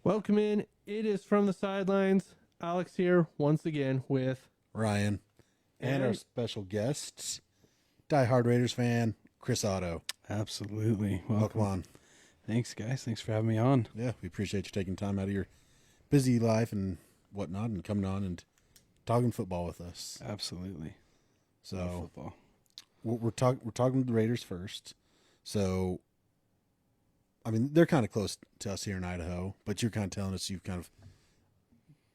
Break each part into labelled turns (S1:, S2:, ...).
S1: Welcome in. It is from the sidelines. Alex here once again with
S2: Ryan and our special guests, diehard Raiders fan Chris Otto.
S3: Absolutely.
S2: Welcome on.
S3: Thanks, guys. Thanks for having me on.
S2: Yeah, we appreciate you taking time out of your busy life and whatnot and coming on and talking football with us.
S3: Absolutely.
S2: So
S3: Football.
S2: we're talking to the Raiders first. So, I mean, they're kind of close to us here in Idaho, but you're kind of telling us you've kind of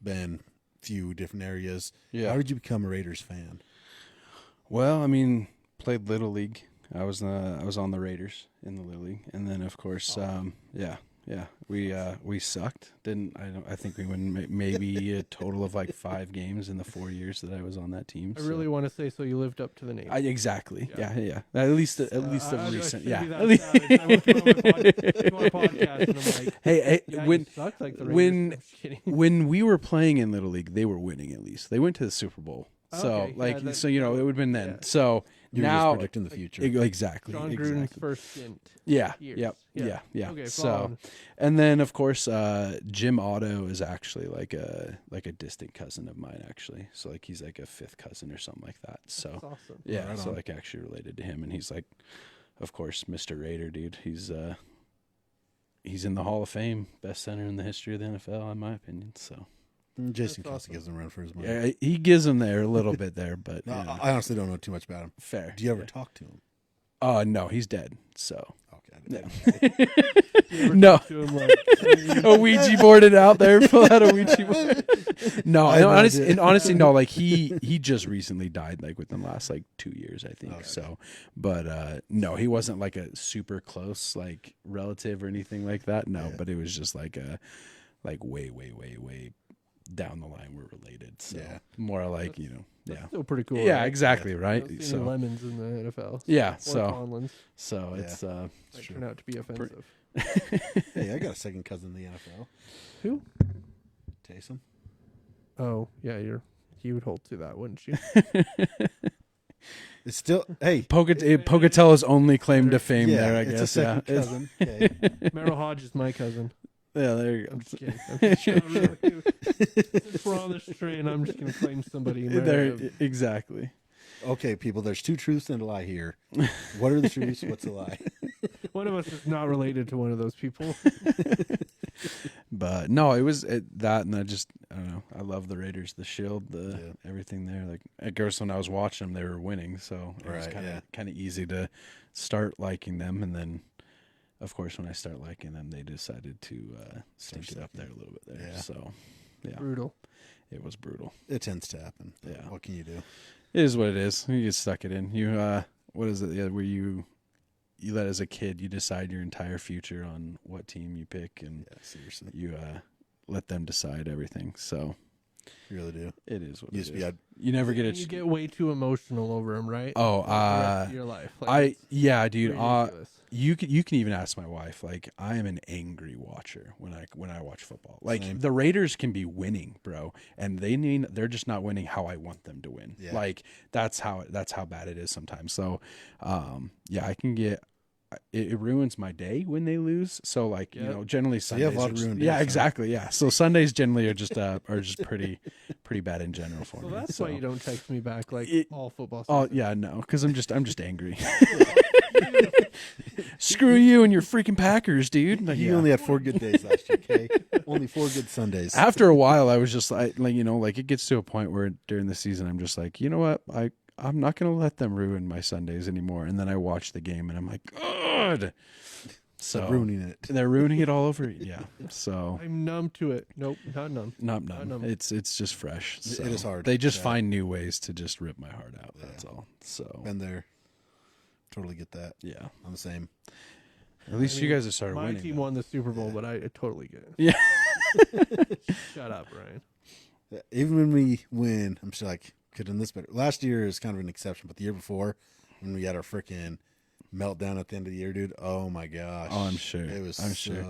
S2: been a few different areas.
S3: Yeah.
S2: How did you become a Raiders fan?
S3: Well, I mean, played Little League. I was on the Raiders in the Little League, and then of course, we sucked. I think we won maybe a total of like 5 games in the 4 years that I was on that team.
S1: I really want to say so you lived up to the name.
S3: Exactly. Yeah. At least of recent. Yeah.
S1: I looked at my podcast and I'm like,
S3: Hey,
S1: yeah,
S3: when
S1: you sucked like the Raiders. I'm just kidding.
S3: when we were playing in Little League, they were winning at least. They went to the Super Bowl. So
S1: Okay, yeah, that-
S3: it would have been then.
S1: yeah.
S3: So
S2: You're
S3: now
S2: just predicting the future.
S3: Exactly.
S1: John
S3: exactly.
S1: Gruden's first stint.
S3: Yeah.
S1: years.
S3: Yep.
S1: Yeah.
S3: Yeah.
S1: Okay,
S3: So,
S1: following.
S3: and then of course, Jim Otto is actually like a distant cousin of mine, actually. So like he's like a 5th cousin or something like that. So
S1: That's awesome.
S3: yeah,
S2: Right
S3: so
S2: on.
S3: like actually related to him, and he's like, of course, Mr. Raider, dude. He's in the Hall of Fame, best center in the history of the NFL, in my opinion. So
S2: Jason
S1: That's
S2: Kelsey
S1: awesome.
S2: gives him a run for his money.
S3: yeah, he gives him there a little bit there, but
S2: No,
S3: you know,
S2: I honestly don't know too much about him.
S3: fair.
S2: Do you ever
S3: Yeah.
S2: talk to him?
S3: No, he's dead. So
S2: Okay.
S3: yeah.
S1: You ever
S3: No.
S1: talk to him like,
S3: A Ouija boarded out there. Pull out a Ouija board. No,
S2: I have no idea.
S3: honestly, no. Like he just recently died, like within the last like 2 years, I think.
S2: Okay.
S3: So, but no, he wasn't like a super close like relative or anything like that. No,
S2: Yeah.
S3: but it was just like way down the line we're related. So
S2: Yeah.
S3: more like
S1: that's
S3: yeah,
S1: still pretty cool.
S3: yeah,
S1: right?
S3: exactly,
S1: I
S3: right.
S1: don't see any
S3: So
S1: lemons in the NFL.
S3: yeah,
S1: Or
S3: so
S1: Conlons.
S3: so
S2: Yeah.
S3: it's
S1: Might
S2: true.
S1: turn out to be offensive.
S2: Hey, I got a second cousin in the NFL.
S1: Who?
S2: Taysom.
S1: Oh, yeah, you would hold to that, wouldn't you?
S2: It's still hey.
S3: Pocatello's only claim to fame
S2: Yeah,
S3: there, I
S2: it's
S3: guess.
S2: a second
S3: Yeah.
S2: cousin. Okay.
S1: Merrill Hodge is my cousin.
S3: Yeah, there you go.
S1: I'm just kidding. Since we're on this train, I'm just going to claim somebody.
S3: There, exactly.
S2: Okay, people. There's 2 truths and a lie here. What are the truths? What's a lie?
S1: One of us is not related to one of those people.
S3: But no, it was that, and I don't know. I love the Raiders, the Shield,
S2: Yeah.
S3: everything there. Like I guess when I was watching them, they were winning, so it was
S2: Right,
S3: kind of easy to start liking them, and then. Of course, when I start liking them, they decided to stink it up there a little bit there.
S2: Yeah.
S3: So, yeah,
S1: Brutal.
S3: it was brutal.
S2: It tends to happen.
S3: Yeah.
S2: What can you do?
S3: It is what it is. You just stuck it in. You what is it? Yeah, where you let as a kid, you decide your entire future on what team you pick, and
S2: Yeah, seriously.
S3: you let them decide everything. So
S2: You really do.
S3: it is what
S2: You
S3: it
S2: just
S3: is.
S2: be
S3: You never get
S1: And you get way too emotional over him, right?
S3: Oh,
S1: The rest of your life.
S3: dude.
S1: Ridiculous.
S3: You can even ask my wife. Like, I am an angry watcher when I watch football. Like
S2: Same.
S3: the Raiders can be winning, bro, and they're just not winning how I want them to win.
S2: Yeah.
S3: Like that's how bad it is sometimes. So, yeah, I can get. It ruins my day when they lose. So like
S1: Yep.
S3: generally
S2: you
S3: Sundays.
S2: have a lot
S3: are
S2: of
S3: just-
S2: ruined
S3: yeah,
S2: days, huh?
S3: exactly. Yeah. So Sundays generally are just pretty bad in general for
S1: So
S3: me.
S1: that's why you don't text me back like
S3: It-
S1: all football
S3: Oh
S1: season.
S3: yeah, no, because I'm just angry. Screw you and your freaking Packers, dude. Like,
S2: You
S3: yeah.
S2: only had 4 good days last year, okay? Only 4 good Sundays.
S3: After a while, I was just like it gets to a point where during the season, I'm just like, you know what, I'm not gonna let them ruin my Sundays anymore. And then I watch the game, and I'm like, God. So
S2: ruining it.
S3: They're ruining it all over. Yeah. So
S1: I'm numb to it. Nope, not numb.
S3: not
S1: Not
S3: numb.
S1: numb.
S3: It's just fresh. So
S2: It is hard.
S3: They just
S2: Yeah.
S3: find new ways to just rip my heart out.
S2: Yeah.
S3: That's all. So
S2: Been there. Totally get that.
S3: yeah.
S2: I'm the same.
S3: At least
S1: I mean,
S3: you guys have started
S1: My
S3: winning.
S1: team
S3: though.
S1: won the Super Bowl, but I totally get it.
S3: Yeah.
S1: Shut up, Ryan.
S2: Even when we win, I'm still like, could have done this better. Last year is kind of an exception, but the year before, when we had our freaking meltdown at the end of the year, dude, oh my gosh.
S3: Oh, I'm sure.
S2: It was
S3: I'm
S2: so,
S3: sure.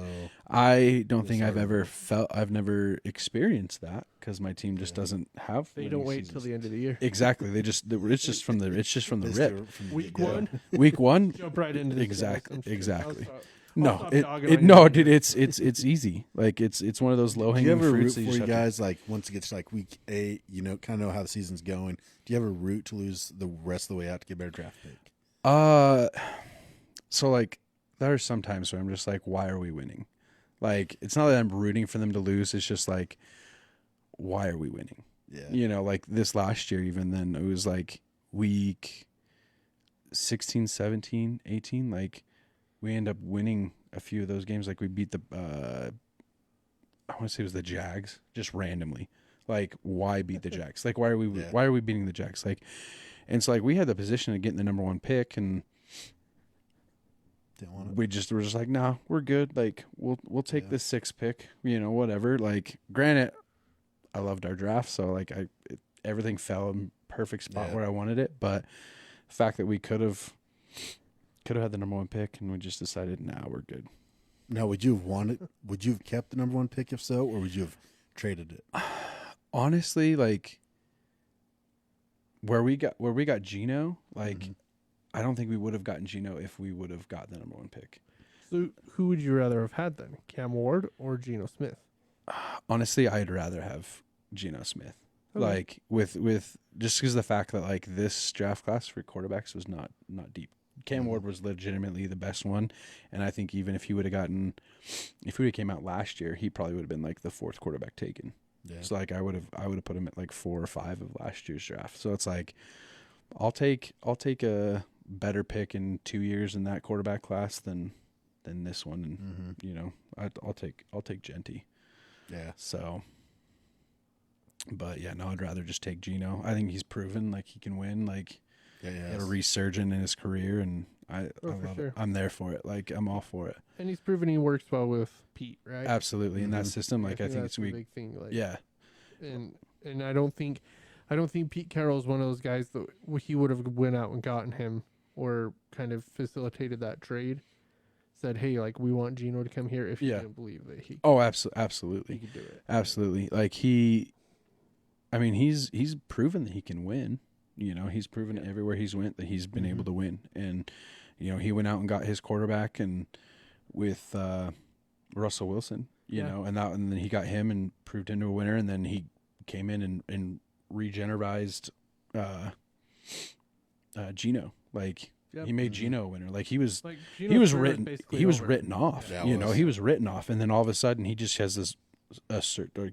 S3: I don't
S2: was
S3: think I've
S2: hard.
S3: I've never experienced that because my team just
S2: Yeah.
S3: doesn't have.
S1: They
S3: winning
S1: don't wait
S3: seasons.
S1: till the end of the year.
S3: Exactly. It's just from the
S2: They
S3: rip.
S2: do it from the
S1: Week
S2: get-go.
S1: one,
S3: Week one.
S1: jump right into this.
S3: Exactly,
S1: guys. I'm sure.
S3: exactly. No,
S1: stop
S3: it
S1: dogging on
S3: no,
S1: you.
S3: dude, it's easy. Like it's one of those low
S2: Do you
S3: hanging
S2: ever root
S3: fruits
S2: for
S3: that you
S2: you
S3: just have to-
S2: guys like once it gets to like week 8, you know, kind of know how the season's going? Do you ever root to lose the rest of the way out to get a better draft pick?
S3: So like there are some times where I'm just like, why are we winning? Like it's not that I'm rooting for them to lose. It's just like, why are we winning?
S2: Yeah.
S3: You know, like this last year, even then it was like week 16, 17, 18. Like we end up winning a few of those games. Like we beat the, I want to say it was the Jags just randomly. Like why beat the Jags? Like why are we beating the Jags? Like, and so like we had the position of getting the number 1 pick and
S2: Didn't want it.
S3: we're just like, nah, we're good. Like we'll take the 6th pick, you know, whatever. Like granted, I loved our draft. So like everything fell in perfect spot where I wanted it. But the fact that we could have had the number 1 pick and we just decided, nah, we're good.
S2: Now, would you have wanted? Would you have kept the number 1 pick if so, or would you have traded it?
S3: Honestly, like where we got Gino, like I don't think we would have gotten Gino if we would have got the number 1 pick.
S1: So who would you rather have had then, Cam Ward or Geno Smith?
S3: Honestly, I'd rather have Geno Smith.
S1: Okay.
S3: Like with just because of the fact that like this draft class for quarterbacks was not deep. Cam Ward was legitimately the best one, and I think even if he would have came out last year, he probably would have been like the 4th quarterback taken.
S2: Yeah.
S3: So like I would have put him at like 4 or 5 of last year's draft. So it's like I'll take a better pick in 2 years in that quarterback class than this one, and you know I'll take Genty.
S2: Yeah.
S3: So, but yeah, no, I'd rather just take Geno. I think he's proven like he can win. Like
S2: Yeah.
S3: he had a resurgence in his career, and I love
S1: sure.
S3: it. I'm there for it. Like I'm all for it.
S1: And he's proven he works well with Pete, right?
S3: Absolutely in that system. Like I think
S1: that's
S3: it's
S1: the
S3: we.
S1: big thing. Like,
S3: Yeah.
S1: And I don't think Pete Carroll is one of those guys that he would have went out and gotten him or kind of facilitated that trade. Said, hey, like we want Geno to come here if he didn't believe that he.
S3: Oh,
S1: he
S3: absolutely,
S1: could do it.
S3: absolutely. Like he's proven that he can win. You know, he's proven everywhere he's went that he's been able to win. And you know, he went out and got his quarterback and with Russell Wilson. You know, and then he got him and proved him to a winner. And then he came in and regenerized Geno. Like he made Geno a winner. Like he was written off.
S2: Yeah,
S3: you know, he was written off, and then all of a sudden he just has this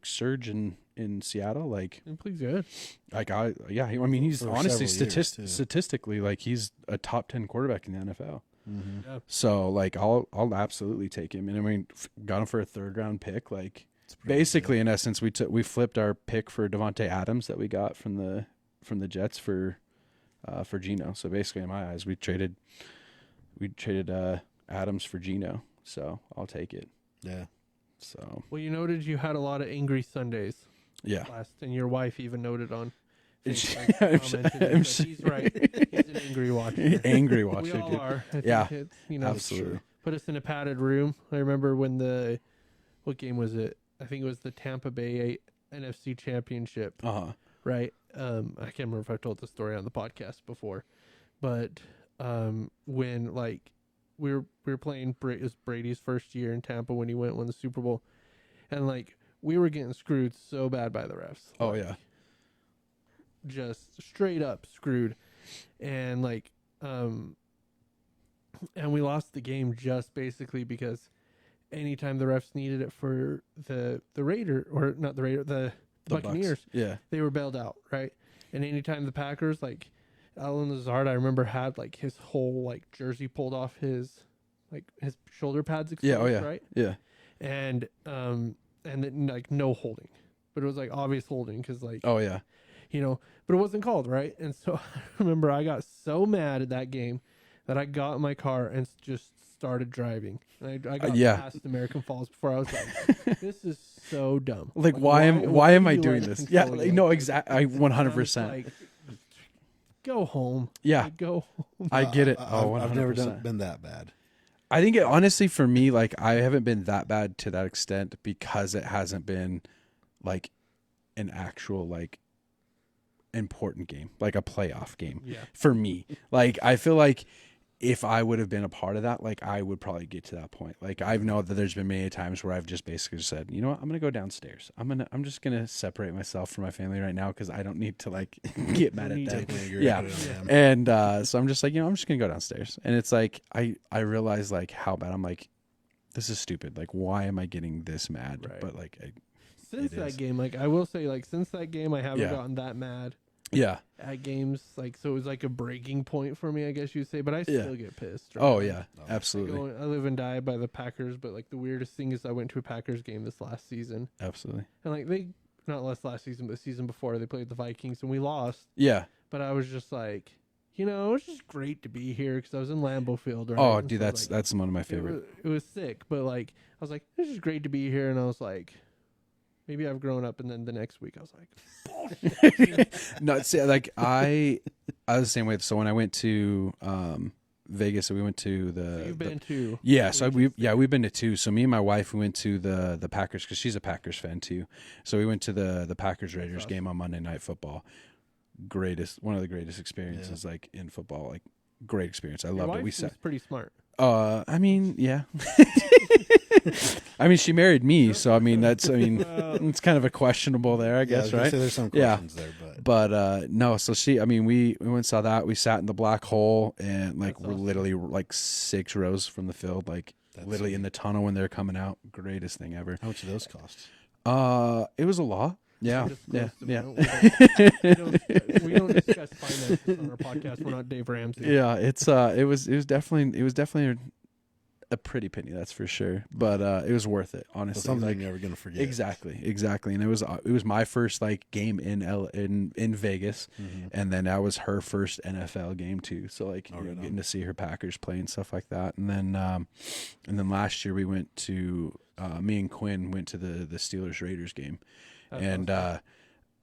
S3: surge in Seattle. Like
S1: And please good.
S3: like I mean he's
S2: For
S3: honestly
S2: several years, too.
S3: statistically like he's a top 10 quarterback in the NFL.
S1: Yeah.
S3: So like I'll absolutely take him, and I mean got him for a 3rd round pick. Like basically in essence we flipped our pick for Devontae Adams that we got from the Jets for Geno. So basically in my eyes we traded Adams for Geno. So I'll take it.
S2: Yeah.
S3: So
S1: Well, you noted you had a lot of angry Sundays
S3: yeah.
S1: last, and your wife even noted on. Facebook,
S3: I'm
S1: commented and said, he's right. He's an angry watcher.
S3: Angry
S1: We
S3: watcher.
S1: all
S3: dude.
S1: are. I think
S3: Yeah,
S1: it's, you know,
S3: Absolutely.
S1: put us in a padded room. I remember when what game was it? I think it was the Tampa Bay NFC Championship, right? I can't remember if I've told the story on the podcast before, but when like we were playing, it was Brady's first year in Tampa when he won the Super Bowl, and like we were getting screwed so bad by the refs.
S3: Oh
S1: Like,
S3: yeah.
S1: just straight up screwed, and like and we lost the game just basically because anytime the refs needed it for the Raider, or not the Raider, the Buccaneers,
S3: Bucks. Yeah.
S1: they were bailed out, right? And anytime the Packers, like Alan Lazard, I remember had like his whole like jersey pulled off, his shoulder pads exposed,
S3: Yeah. Oh yeah.
S1: right?
S3: Yeah.
S1: And then like no holding, but it was like obvious holding because like
S3: Oh yeah.
S1: you know, but it wasn't called, right? And so I remember I got so mad at that game that I got in my car and just started driving. And I got past American Falls before I was like, this is so dumb.
S3: Like why am I
S1: you
S3: doing
S1: like
S3: this? Yeah,
S1: controlling
S3: like,
S1: it?
S3: no, exactly. I
S1: And I was
S3: 100%.
S1: like, go home.
S3: Yeah.
S1: Like, go home.
S3: I get it. Oh, 100%.
S2: I've never been that bad.
S3: I think it, honestly for me, like I haven't been that bad to that extent because it hasn't been like an actual like important game, like a playoff game
S1: Yeah.
S3: for me. Like I feel like if I would have been a part of that, like I would probably get to that point. Like I know that there's been many times where I've just basically said, you know what, I'm gonna go downstairs. I'm just gonna separate myself from my family right now because I don't need to like get mad at them. Yeah, and so I'm just like, I'm just gonna go downstairs. And it's like I realize like how bad I'm like, this is stupid. Like why am I getting this mad? Right. But like
S1: since that game, like I will say, like since that game, I haven't gotten that mad.
S3: Yeah.
S1: At games, like, so it was like a breaking point for me, I guess you'd say, but I still get pissed. Right?
S3: Oh, yeah, absolutely.
S1: I live and die by the Packers, but like the weirdest thing is I went to a Packers game this last season.
S3: Absolutely.
S1: And like not last season, but the season before, they played the Vikings and we lost.
S3: Yeah.
S1: But I was just like, it was just great to be here because I was in Lambeau Field. Right?
S3: Oh, dude, that's one of my favorite.
S1: It was sick, but like, I was like, it's just great to be here. And I was like, maybe I've grown up, and then the next week I was like, bullshit.
S3: No, see, like I was the same way. So when I went to Vegas, so we went to the.
S1: So you've been to.
S3: Yeah, so we've been to 2. So me and my wife, we went to the Packers because she's a Packers fan too. So we went to the Packers Raiders game on Monday Night Football. One of the greatest experiences like in football. Like great experience. I loved it. We sat.
S1: Pretty smart.
S3: I mean, yeah. I mean, she married me, so it's kind of a questionable there, I guess, right?
S2: There's some questions there,
S3: but no. So we went and saw that. We sat in the black hole, and like we're literally like 6 rows from the field, like literally in the tunnel when they're coming out. Greatest thing ever.
S2: How much do those cost?
S3: It was a lot. Yeah, yeah.
S1: We don't discuss finances on our podcast. We're not Dave Ramsey.
S3: Yeah, it was definitely a pretty penny, that's for sure. But it was worth it, honestly.
S2: Well, something you're never gonna forget.
S3: Exactly. And it was my first like game in Vegas, and then that was her first NFL game too. So like getting to see her Packers play and stuff like that. And then last year we went to me and Quinn went to the Steelers Raiders game. And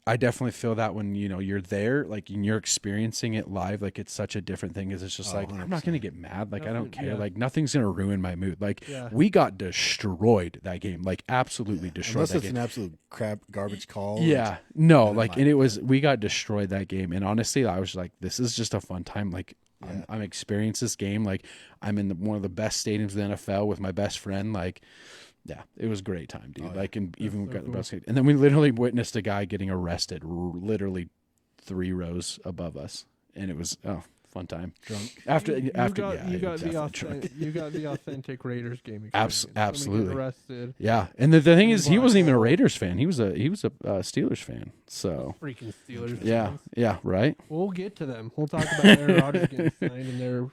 S3: I definitely feel that when you're there, like and you're experiencing it live, like it's such a different thing. Is it's just like 100%. I'm not gonna get mad, like I don't care, like nothing's gonna ruin my mood. Like we got destroyed that game, like absolutely destroyed.
S2: Unless
S3: that
S2: it's
S3: game.
S2: An absolute garbage call.
S3: Yeah, no, like and we got destroyed that game. And honestly, I was like, this is just a fun time. Like I'm experiencing this game. Like I'm in one of the best stadiums in the NFL with my best friend. Like. Yeah, it was a great time, dude. Like, and even got the best. And then we literally witnessed a guy getting arrested, literally 3 rows above us, and it was fun time.
S2: Drunk.
S1: You got the authentic Raiders game experience.
S3: Absolutely
S1: arrested.
S3: Yeah, and the thing is, he wasn't even a Raiders fan. He was a Steelers fan. So
S1: freaking Steelers.
S3: Yeah, right.
S1: We'll get to them. We'll talk about Aaron Rodgers getting signed and their.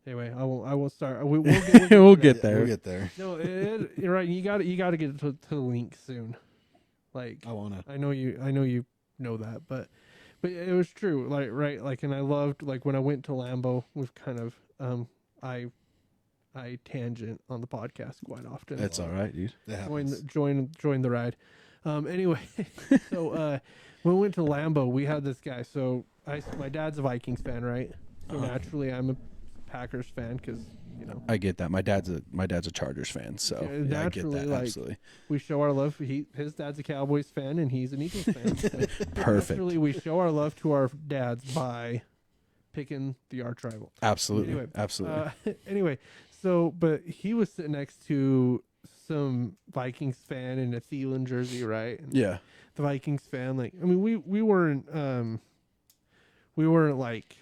S1: Anyway, I won't start. We'll get
S3: we'll get there.
S2: We'll get there.
S1: No, you're right. You got to get to the link soon. Like I know you know that, but it was true. Like right, like and I loved like when I went to Lambeau. We've kind of I tangent on the podcast quite often.
S3: That's all right, dude.
S1: Join the ride. Anyway, so when we went to Lambeau, we had this guy. So my dad's a Vikings fan, right? So naturally, I'm a Packers fan because
S3: I get that. My dad's a Chargers fan, so I get that absolutely.
S1: We show our love. His dad's a Cowboys fan and he's an Eagles fan.
S3: Perfect.
S1: Naturally, we show our love to our dads by picking the arch rival.
S3: Absolutely, absolutely.
S1: Anyway, so but he was sitting next to some Vikings fan in a Thielen jersey, right? And
S3: yeah,
S1: the Vikings fan, like I mean, we weren't like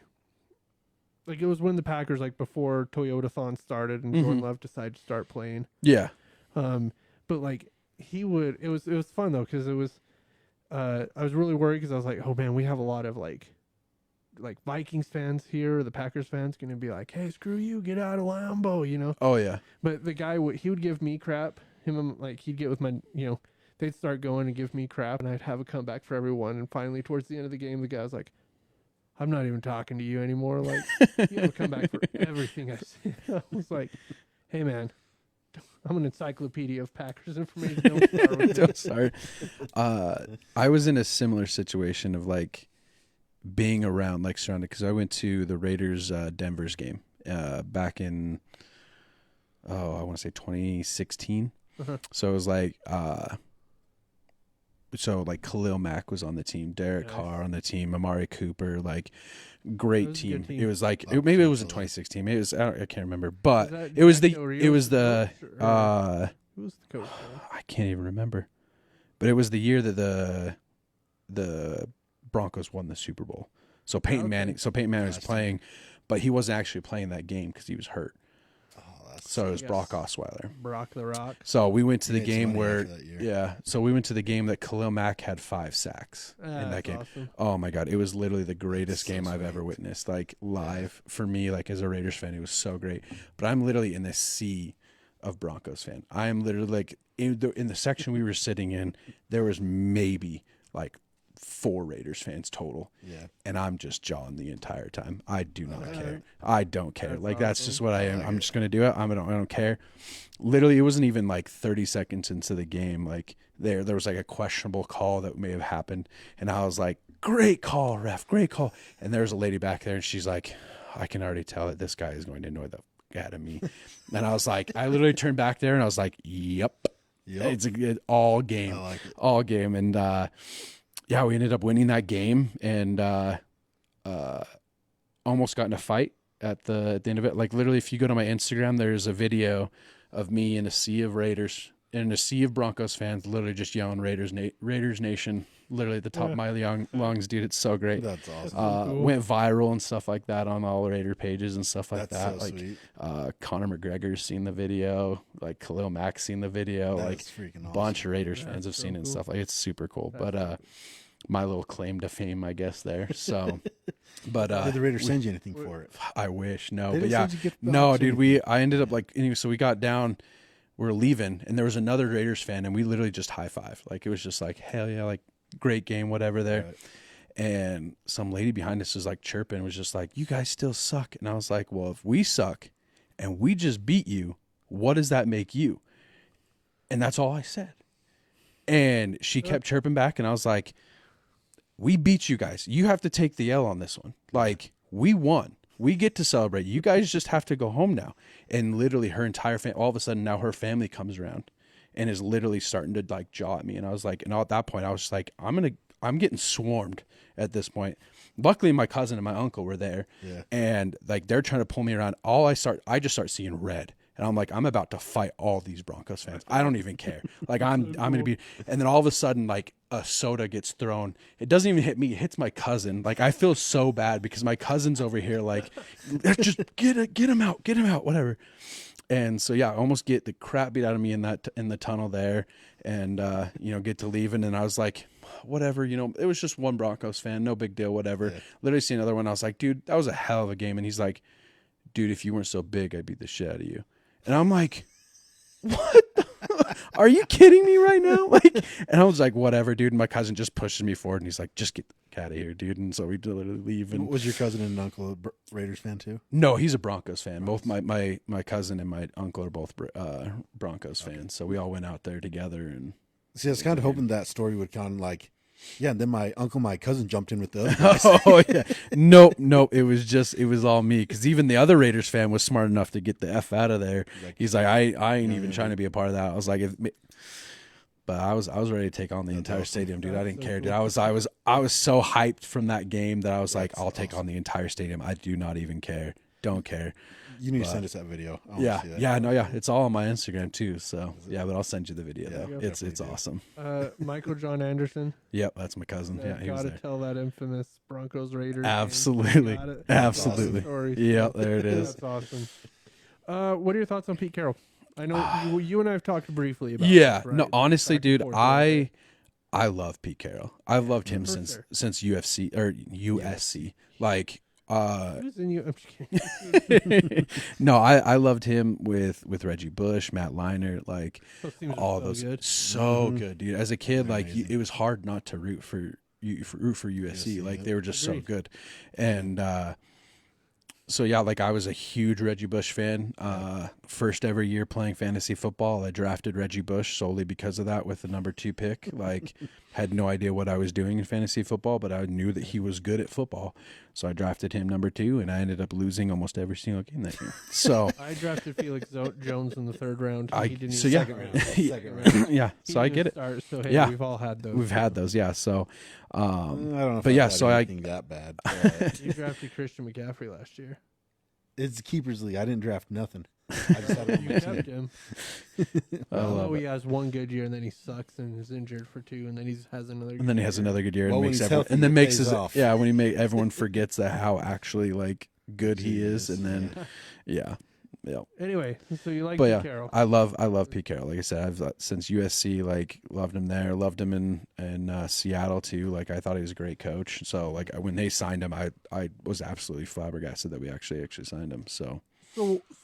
S1: it was when the Packers, like before Toyotathon started and Jordan Love decided to start playing.
S3: Yeah.
S1: But like it was fun though. Cause it was, I was really worried cause I was like, oh man, we have a lot of like Vikings fans here. The Packers fans going to be like, hey, screw you, get out of Lambeau,
S3: Oh yeah.
S1: But the guy, he would give me crap. Like he'd get with my, they'd start going and give me crap and I'd have a comeback for everyone. And finally towards the end of the game, the guy was like, I'm not even talking to you anymore. Like, you have a comeback for everything I say. I was like, hey, man, I'm an encyclopedia of Packers information. Don't start.
S3: I was in a similar situation of, like, being around, like, surrounded, because I went to the Raiders Denver's game back in, I want to say 2016. So it was like, so like Khalil Mack was on the team, Derek Carr on the team, Amari Cooper, like great team. It was like maybe it was in 2016. Maybe it was I can't remember, but it was the
S1: who was
S3: the
S1: coach?
S3: I can't even remember, but it was the year that the Broncos won the Super Bowl. So Peyton Manning was playing, but he wasn't actually playing that game because he was hurt. So it was Brock Osweiler.
S1: Brock the Rock.
S3: So we went to the game where, so we went to the game that Khalil Mack had 5 sacks in that game. Awesome. Oh my God. It was literally the greatest game I've ever witnessed, like live for me, like as a Raiders fan. It was so great. But I'm literally in this sea of Broncos fan. I am literally like in the section we were sitting in, there was maybe like 4 Raiders fans total. Yeah. And I'm just jawing the entire time. I do not care. I don't care. That's just what I am. I'm just going to do it. I don't care. Literally, it wasn't even like 30 seconds into the game. Like there was like a questionable call that may have happened. And I was like, great call, ref, great call. And there's a lady back there and she's like, I can already tell that this guy is going to annoy the out of me. And I was like, I literally turned back there and I was like, yep. It's a good all game. I like it. All game. And, yeah, we ended up winning that game and almost got in a fight at the end of it. Like literally, if you go to my Instagram, there's a video of me in a sea of Raiders and a sea of Broncos fans, literally just yelling Raiders Nation, literally at the top of my lungs, dude. It's so great.
S2: That's awesome.
S3: Cool. Went viral and stuff like that on all Raider pages and stuff like that.
S2: So
S3: like
S2: sweet.
S3: Conor McGregor's seen the video, like Khalil Mack's seen the video,
S2: That
S3: like
S2: is freaking awesome.
S3: Bunch of Raiders fans have seen it and stuff. Like it's super cool. But my little claim to fame, I guess there. So, but
S2: did the Raiders send you anything for it?
S3: I wish no,
S2: They
S3: but
S2: didn't
S3: yeah,
S2: send you gift
S3: no,
S2: box or
S3: dude. I ended up like anyway. So we got down, we're leaving, and there was another Raiders fan, and we literally just high five. Like it was just like hell yeah, like great game, whatever there. Right. And some lady behind us was like chirping, was just like, you guys still suck. And I was like, well, if we suck, and we just beat you, what does that make you? And that's all I said. And she kept chirping back, and I was like, we beat you guys. You have to take the L on this one. Like, we won. We get to celebrate. You guys just have to go home now. And literally her entire family, all of a sudden now her family comes around and is literally starting to like jaw at me. And I was like, and at that point I was just like, I'm getting swarmed at this point. Luckily my cousin and my uncle were there. Yeah. And like they're trying to pull me around. I just start seeing red. And I'm like, I'm about to fight all these Broncos fans. I don't even care. Like I'm going to be, and then all of a sudden, like a soda gets thrown. It doesn't even hit me. It hits my cousin. Like I feel so bad because my cousin's over here. Like, just get him out, whatever. And so yeah, I almost get the crap beat out of me in the tunnel there, and get to leaving. And I was like, whatever, it was just one Broncos fan, no big deal, whatever. Yeah. Literally see another one. I was like, dude, that was a hell of a game. And he's like, dude, if you weren't so big, I'd beat the shit out of you. And I'm like, what? Are you kidding me right now? Like, and I was like, whatever, dude. And my cousin just pushes me forward, and he's like, just get out of here, dude. And so we literally leave. And
S2: was your cousin and uncle a Raiders fan too?
S3: No, he's a Broncos fan. Both my cousin and my uncle are both Broncos fans. So we all went out there together. And
S2: see, I was kind of hoping that story would kind of like, yeah, and then my cousin jumped in with the other guys.
S3: Oh, yeah. Nope. It was all me. Because even the other Raiders fan was smart enough to get the F out of there. He's like, I ain't even trying to be a part of that. I was like, but I was ready to take on the entire stadium, dude. I didn't care, dude. I was so hyped from that game that I was like, I'll take on the entire stadium. I do not even care. Don't care.
S2: You need to send us that video.
S3: Yeah. It's all on my Instagram too. So yeah, but I'll send you the video though. It's awesome.
S1: Michael John Anderson.
S3: Yep, that's my cousin. Yeah, he was there.
S1: Gotta tell that infamous Broncos Raiders.
S3: Absolutely, absolutely.
S1: Awesome.
S3: Yep, there it is.
S1: That's awesome. What are your thoughts on Pete Carroll? I know you and I have talked briefly about.
S3: Yeah,
S1: this, right?
S3: No, honestly, dude, I love Pete Carroll. I've loved him since UFC or USC. Like. I'm just kidding. No, I loved him with Reggie Bush, Matt Leinart, like all those. Good. So good, dude. As a kid, like it was hard not to root for USC. Like they were just so good, and so yeah, like I was a huge Reggie Bush fan. First ever year playing fantasy football, I drafted Reggie Bush solely because of that with the number 2 pick. Like had no idea what I was doing in fantasy football, but I knew that he was good at football. So I drafted him number 2, and I ended up losing almost every single game that year. So
S1: I drafted Felix Jones in the 3rd round.
S3: I
S1: He didn't
S3: so
S1: even
S3: yeah,
S2: Second round.
S3: yeah.
S1: He
S3: So I
S1: didn't
S3: get it.
S1: start, so hey,
S3: Yeah.
S1: we've all had those.
S3: We've had those, yeah. So,
S2: I don't know if
S3: but
S2: I
S3: yeah,
S2: had
S3: so
S2: anything that bad. But
S1: You drafted Christian McCaffrey last year.
S2: it's keepers league. I didn't draft nothing. I just had it on
S1: You
S2: my
S1: kept
S2: team.
S1: him.
S3: I
S1: Oh,
S3: love
S1: he
S3: it.
S1: has one good year, and then he sucks and is injured for 2, and then he has another.
S3: And then he has another good year,
S2: Well,
S3: and
S2: when
S3: makes
S2: he's
S3: everyone,
S2: healthy,
S3: and then
S2: it
S3: makes
S2: pays
S3: his
S2: off.
S3: when he make everyone forgets that how actually like good he is, and then yeah.
S1: Anyway, so you like
S3: But
S1: Pete
S3: yeah,
S1: Carroll?
S3: I love Pete Carroll. Like I said, I've since USC, like loved him there, loved him in Seattle too. Like I thought he was a great coach. So like when they signed him, I was absolutely flabbergasted that we actually signed him. So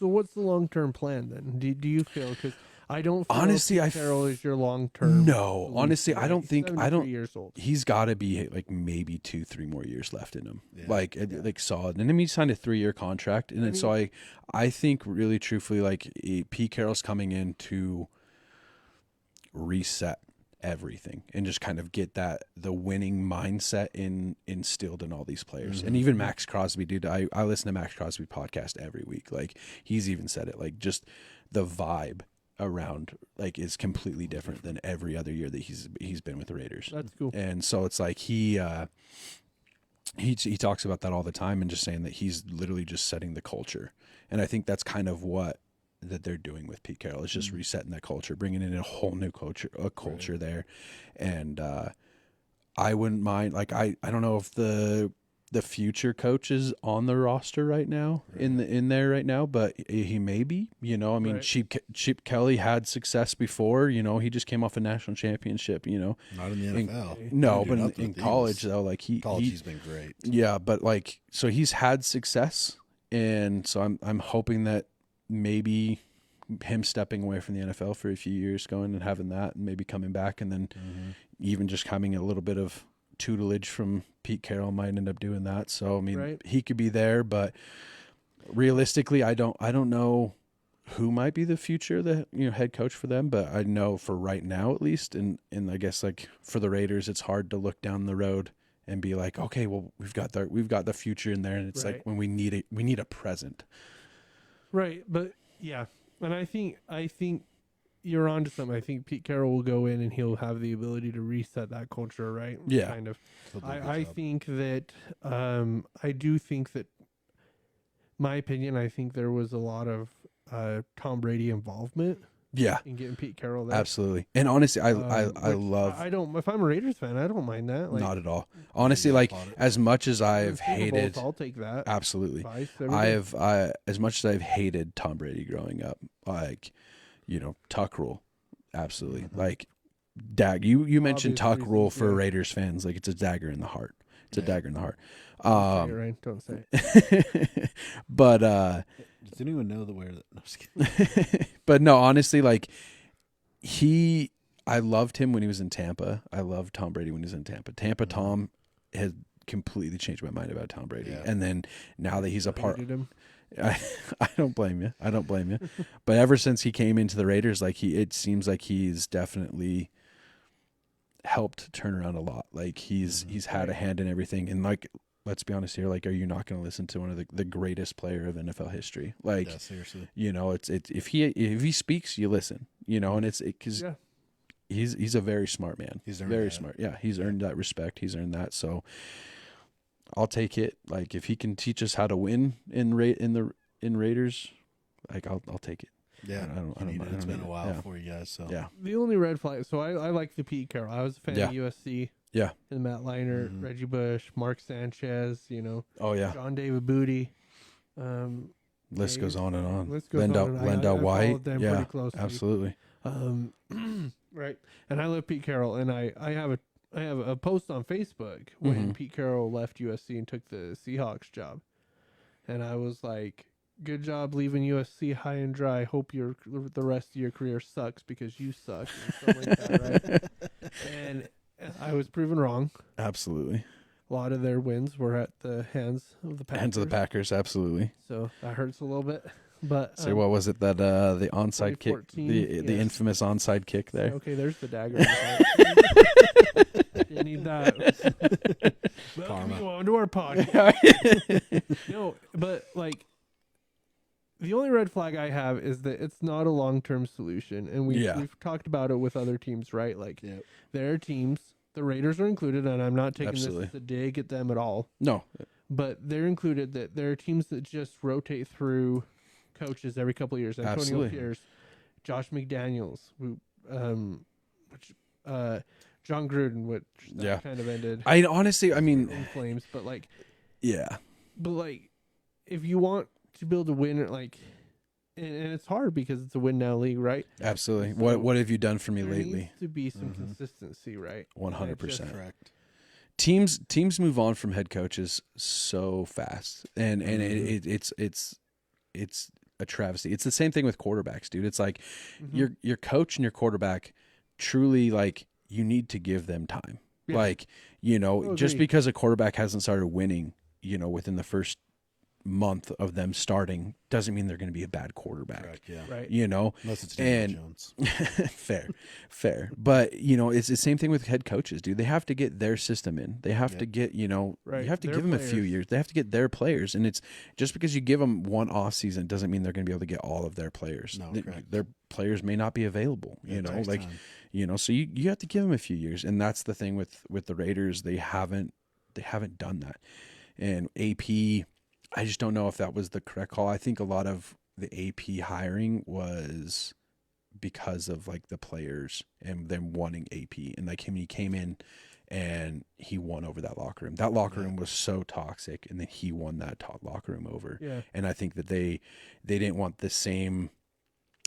S1: what's the long term plan then? Do you feel, because I don't feel
S3: honestly,
S1: Pete Carroll is your long term.
S3: No, honestly, I don't think I don't.
S1: Years old.
S3: He's got to be like maybe 2-3 more years left in him,
S2: Yeah.
S3: like solid. And then he signed a 3-year contract, and then so I think really truthfully, like Pete Carroll's coming in to reset everything and just kind of get the winning mindset instilled in all these players.
S2: Mm-hmm.
S3: And even Max Crosby, dude, I listen to Max Crosby podcast every week. Like he's even said it, like just the vibe around like is completely different than every other year that he's been with the Raiders.
S1: That's cool.
S3: And so it's like he talks about that all the time and just saying that he's literally just setting the culture. And I think that's kind of what that they're doing with Pete Carroll. It's just resetting that culture, bringing in a whole new culture right there. And I wouldn't mind, like I don't know if the future coach is on the roster right now, in there right now, but he may be. You know, I mean, Chip Kelly had success before. You know, he just came off a national championship. You know,
S2: not in the NFL.
S3: No, but in college though, like
S2: he's been great.
S3: Yeah, but like so he's had success, and so I'm hoping that maybe him stepping away from the NFL for a few years, going and having that, and maybe coming back, and then even just having a little bit of tutelage from Pete Carroll might end up doing that. So I mean, he could be there, but realistically, I don't know who might be the future head coach for them. But I know for right now, at least, and I guess like for the Raiders, it's hard to look down the road and be like, okay, well we've got the future in there, and it's like when we need a present. Right,
S1: but yeah, and I think you're onto something. I think Pete Carroll will go in and he'll have the ability to reset that culture, right?
S3: Yeah,
S1: kind of. I think that I do think that, my opinion, I think there was a lot of Tom Brady involvement.
S3: Yeah,
S1: in getting Pete Carroll there.
S3: Absolutely. And honestly, I love.
S1: I don't. If I'm a Raiders fan, I don't mind that.
S3: Like, not at all. Honestly, like as much as I've hated,
S1: I'll take that.
S3: Absolutely. As much as I've hated Tom Brady growing up, like, Tuck rule, absolutely. Like, you mentioned Tuck rule for Raiders fans, like it's a dagger in the heart. It's a dagger in the heart.
S1: Don't say it.
S3: But
S2: does anyone know the where? No, just kidding.
S3: But no, honestly, like I loved him when he was in Tampa. I loved Tom Brady when he was in Tampa. Tom has completely changed my mind about Tom Brady. Yeah. And then now that he's a part, I don't blame you. But ever since he came into the Raiders, like it seems like he's definitely helped turn around a lot. Like he's had a hand in everything. And like, let's be honest here. Like, are you not going to listen to one of the greatest player of NFL history? Like,
S2: yeah, seriously.
S3: It's if he speaks, you listen. And it's because he's a very smart man. He's very smart. Yeah, he's earned that respect. He's earned that. So I'll take it. Like, if he can teach us how to win in Raiders, like I'll take it.
S2: Yeah, it's been a while for you guys. So
S3: yeah,
S1: the only red flag. So I like the Pete Carroll. I was a fan of USC.
S3: Yeah,
S1: and Matt Leinart, Reggie Bush, Mark Sanchez.
S3: Oh yeah,
S1: John David Booty.
S3: List goes on and on.
S1: Lendell
S3: White. Yeah, absolutely.
S1: Right, and I love Pete Carroll, and I have a post on Facebook when Pete Carroll left USC and took the Seahawks job, and I was like, good job leaving USC high and dry. Hope the rest of your career sucks because you suck. And stuff like that, right? And I was proven wrong.
S3: Absolutely.
S1: A lot of their wins were at the hands of the Packers.
S3: Hands of the Packers, absolutely.
S1: So that hurts a little bit. But
S3: so what was it that the onside kick, the infamous onside kick there?
S1: Okay, there's the dagger. You need that. Welcome you on to our podcast. No, but like the only red flag I have is that it's not a long-term solution, and we've talked about it with other teams, right? Like there are teams, the Raiders are included, and I'm not taking this as a dig at them at all. No, but they're included. That there are teams that just rotate through coaches every couple of years. Antonio Pierce, Josh McDaniels, John Gruden, which kind of ended.
S3: I mean,
S1: in flames, but like,
S3: but
S1: like, if you want to build a win, like, and it's hard because it's a win now league, right?
S3: Absolutely. So what have you done for me lately?
S1: There needs to be some consistency, right?
S3: 100%. Correct. Teams move on from head coaches so fast, and it's a travesty. It's the same thing with quarterbacks, dude. It's like your coach and your quarterback truly, like, you need to give them time. Yeah. Like, just because a quarterback hasn't started winning, within the first month of them starting doesn't mean they're going to be a bad quarterback. Correct, yeah. Right.
S2: Unless it's Daniel Jones.
S3: Fair. But, it's the same thing with head coaches, dude. They have to get their system in. They have to get, you have to give them a few years. They have to get their players. And it's just because you give them one off season doesn't mean they're going to be able to get all of their players. No, their players may not be available, so you have to give them a few years. And that's the thing with the Raiders. They haven't done that. And AP, I just don't know if that was the correct call. I think a lot of the AP hiring was because of like the players and them wanting AP, and like he came in and he won over that locker room. That locker room was so toxic, and then he won that locker room over. Yeah. And I think that they didn't want the same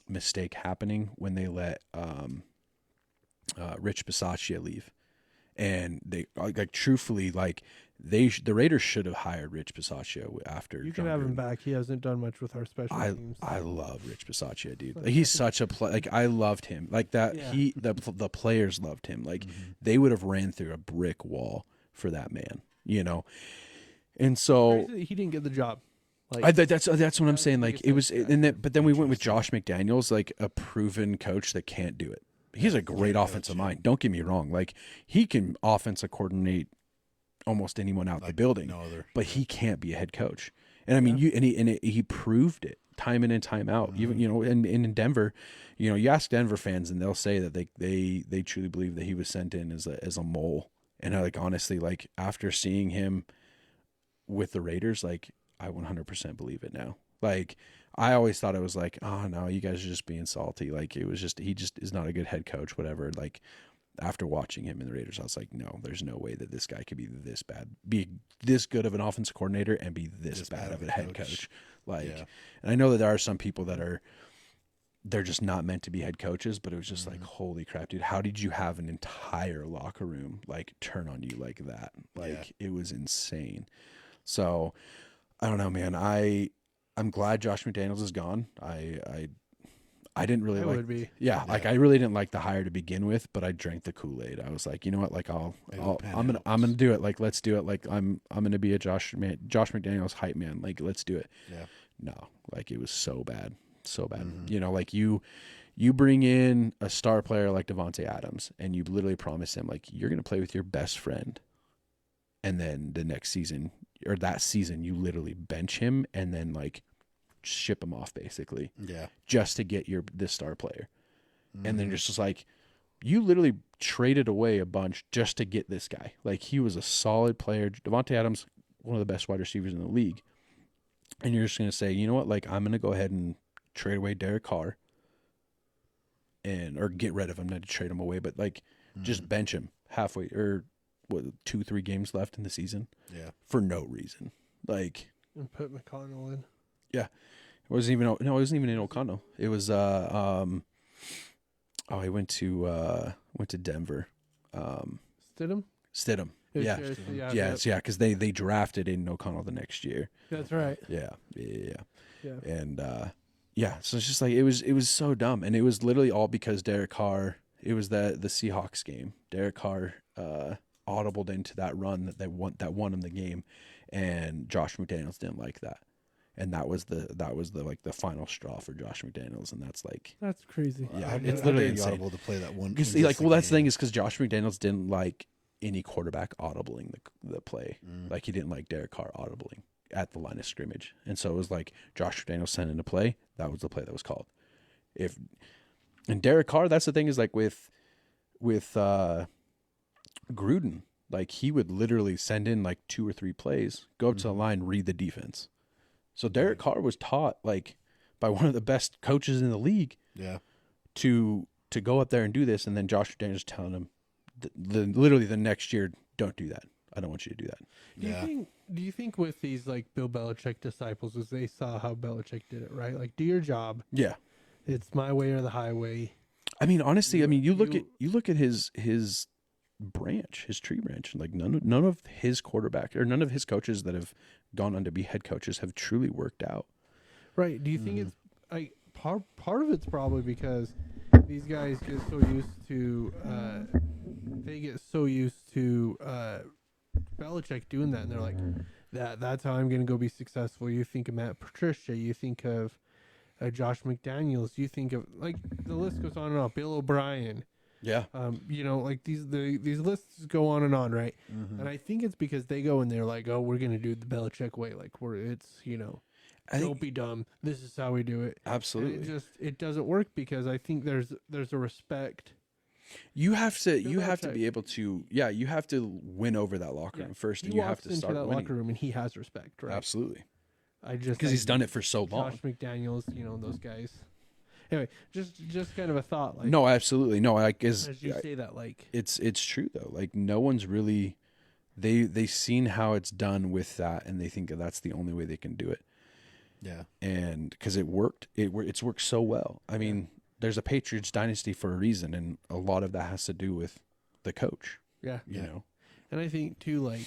S3: mistake happening when they let Rich Bisaccia leave. And they like truthfully, like the Raiders should have hired Rich Bisaccia after.
S1: You can have him back. He hasn't done much with our special teams.
S3: I love Rich Bisaccia, dude. Like, he's such a like I loved him. Like that the players loved him. Like they would have ran through a brick wall for that man, And so
S1: he didn't get the job.
S3: Like, that's what I'm saying. Like it was, but then we went with Josh McDaniels, like a proven coach that can't do it. He's a great offensive mind. Don't get me wrong. Like, he can offensive coordinate almost anyone out the building, but he can't be a head coach. And I mean, he proved it time in and time out. Even in Denver, you ask Denver fans and they'll say that they truly believe that he was sent in as a mole. And like, honestly, like after seeing him with the Raiders, like I 100% believe it now. Like, I always thought it was like, oh no, you guys are just being salty. Like, it was just, he just is not a good head coach, whatever. Like, after watching him in the Raiders, I was like, no, there's no way that this guy could be this bad, be this good of an offensive coordinator and be this bad of a head coach. Like, and I know that there are some people that they're just not meant to be head coaches, but it was just like, holy crap, dude, how did you have an entire locker room like turn on you like that? Like, it was insane. So I don't know, man. I'm glad Josh McDaniels is gone. I didn't really like I really didn't like the hire to begin with, but I drank the Kool-Aid. I was like, you know what, like I'm gonna do it. Like, let's do it. Like I'm gonna be a Josh McDaniels hype man. Like, let's do it. Yeah. No, like it was so bad. So bad. Like you bring in a star player like Devontae Adams and you literally promise him like you're gonna play with your best friend, and then the next season or that season you literally bench him and then like ship him off basically. Yeah. Just to get this star player. And then just like you literally traded away a bunch just to get this guy. Like, he was a solid player. Devontae Adams, one of the best wide receivers in the league. And you're just going to say, you know what? Like, I'm going to go ahead and trade away Derek Carr or get rid of him, not to trade him away, but like just bench him halfway or 2-3 games left in the season. Yeah. For no reason. Like,
S1: and put McConnell in.
S3: Yeah. It wasn't even in O'Connell. It was he went to Denver. Stidham. Yeah. Because they drafted Aiden O'Connell the next year.
S1: That's right.
S3: Yeah. And so it's just like it was so dumb, and it was literally all because Derek Carr. It was the Seahawks game. Derek Carr audibled into that run that won him the game, and Josh McDaniels didn't like that. And that was the like the final straw for Josh McDaniels, and that's
S1: crazy.
S3: Yeah, it's literally insane.
S2: To play that one.
S3: That's the thing is because Josh McDaniels didn't like any quarterback audibling the play. Like he didn't like Derek Carr audibling at the line of scrimmage, and so it was like Josh McDaniels sent in a play. That was the play that was called. And Derek Carr, that's the thing is like with Gruden, like he would literally send in like 2 or 3 plays, go up to the line, read the defense. So Derek Carr was taught like by one of the best coaches in the league, to go up there and do this, and then Josh McDaniels telling him, literally the next year, don't do that. I don't want you to do that.
S1: Do you think with these like Bill Belichick disciples, is they saw how Belichick did it, right? Like, do your job.
S3: Yeah,
S1: it's my way or the highway.
S3: I mean, honestly, you look at his branch, his tree branch, like none of his quarterback or none of his coaches that have gone on to be head coaches have truly worked out.
S1: Right. Do you think it's like part of it's probably because these guys get so used to Belichick doing that, and they're like, that's how I'm going to go be successful. You think of Matt Patricia, you think of Josh McDaniels, you think of like the list goes on and on. Bill O'Brien.
S3: Yeah.
S1: Like these lists go on and on, right? And I think it's because they go and they're like, oh, we're gonna do it the Belichick way. Like don't be dumb. This is how we do it.
S3: Absolutely.
S1: And it doesn't work because I think there's a respect.
S3: You have to be able to you have to win over that locker room first, and you have to start
S1: that
S3: winning.
S1: locker room, and he has respect, right?
S3: Absolutely.
S1: Because
S3: he's done it for so long.
S1: Josh McDaniels, those guys. Anyway, just kind of a thought. Like,
S3: no, absolutely, no. Like as
S1: you say that, like
S3: it's true though. Like no one's really they've seen how it's done with that, and they think that's the only way they can do it.
S2: Yeah,
S3: and because it worked, it's worked so well. I mean, there's a Patriots dynasty for a reason, and a lot of that has to do with the coach.
S1: Yeah,
S3: you know.
S1: And I think too, like,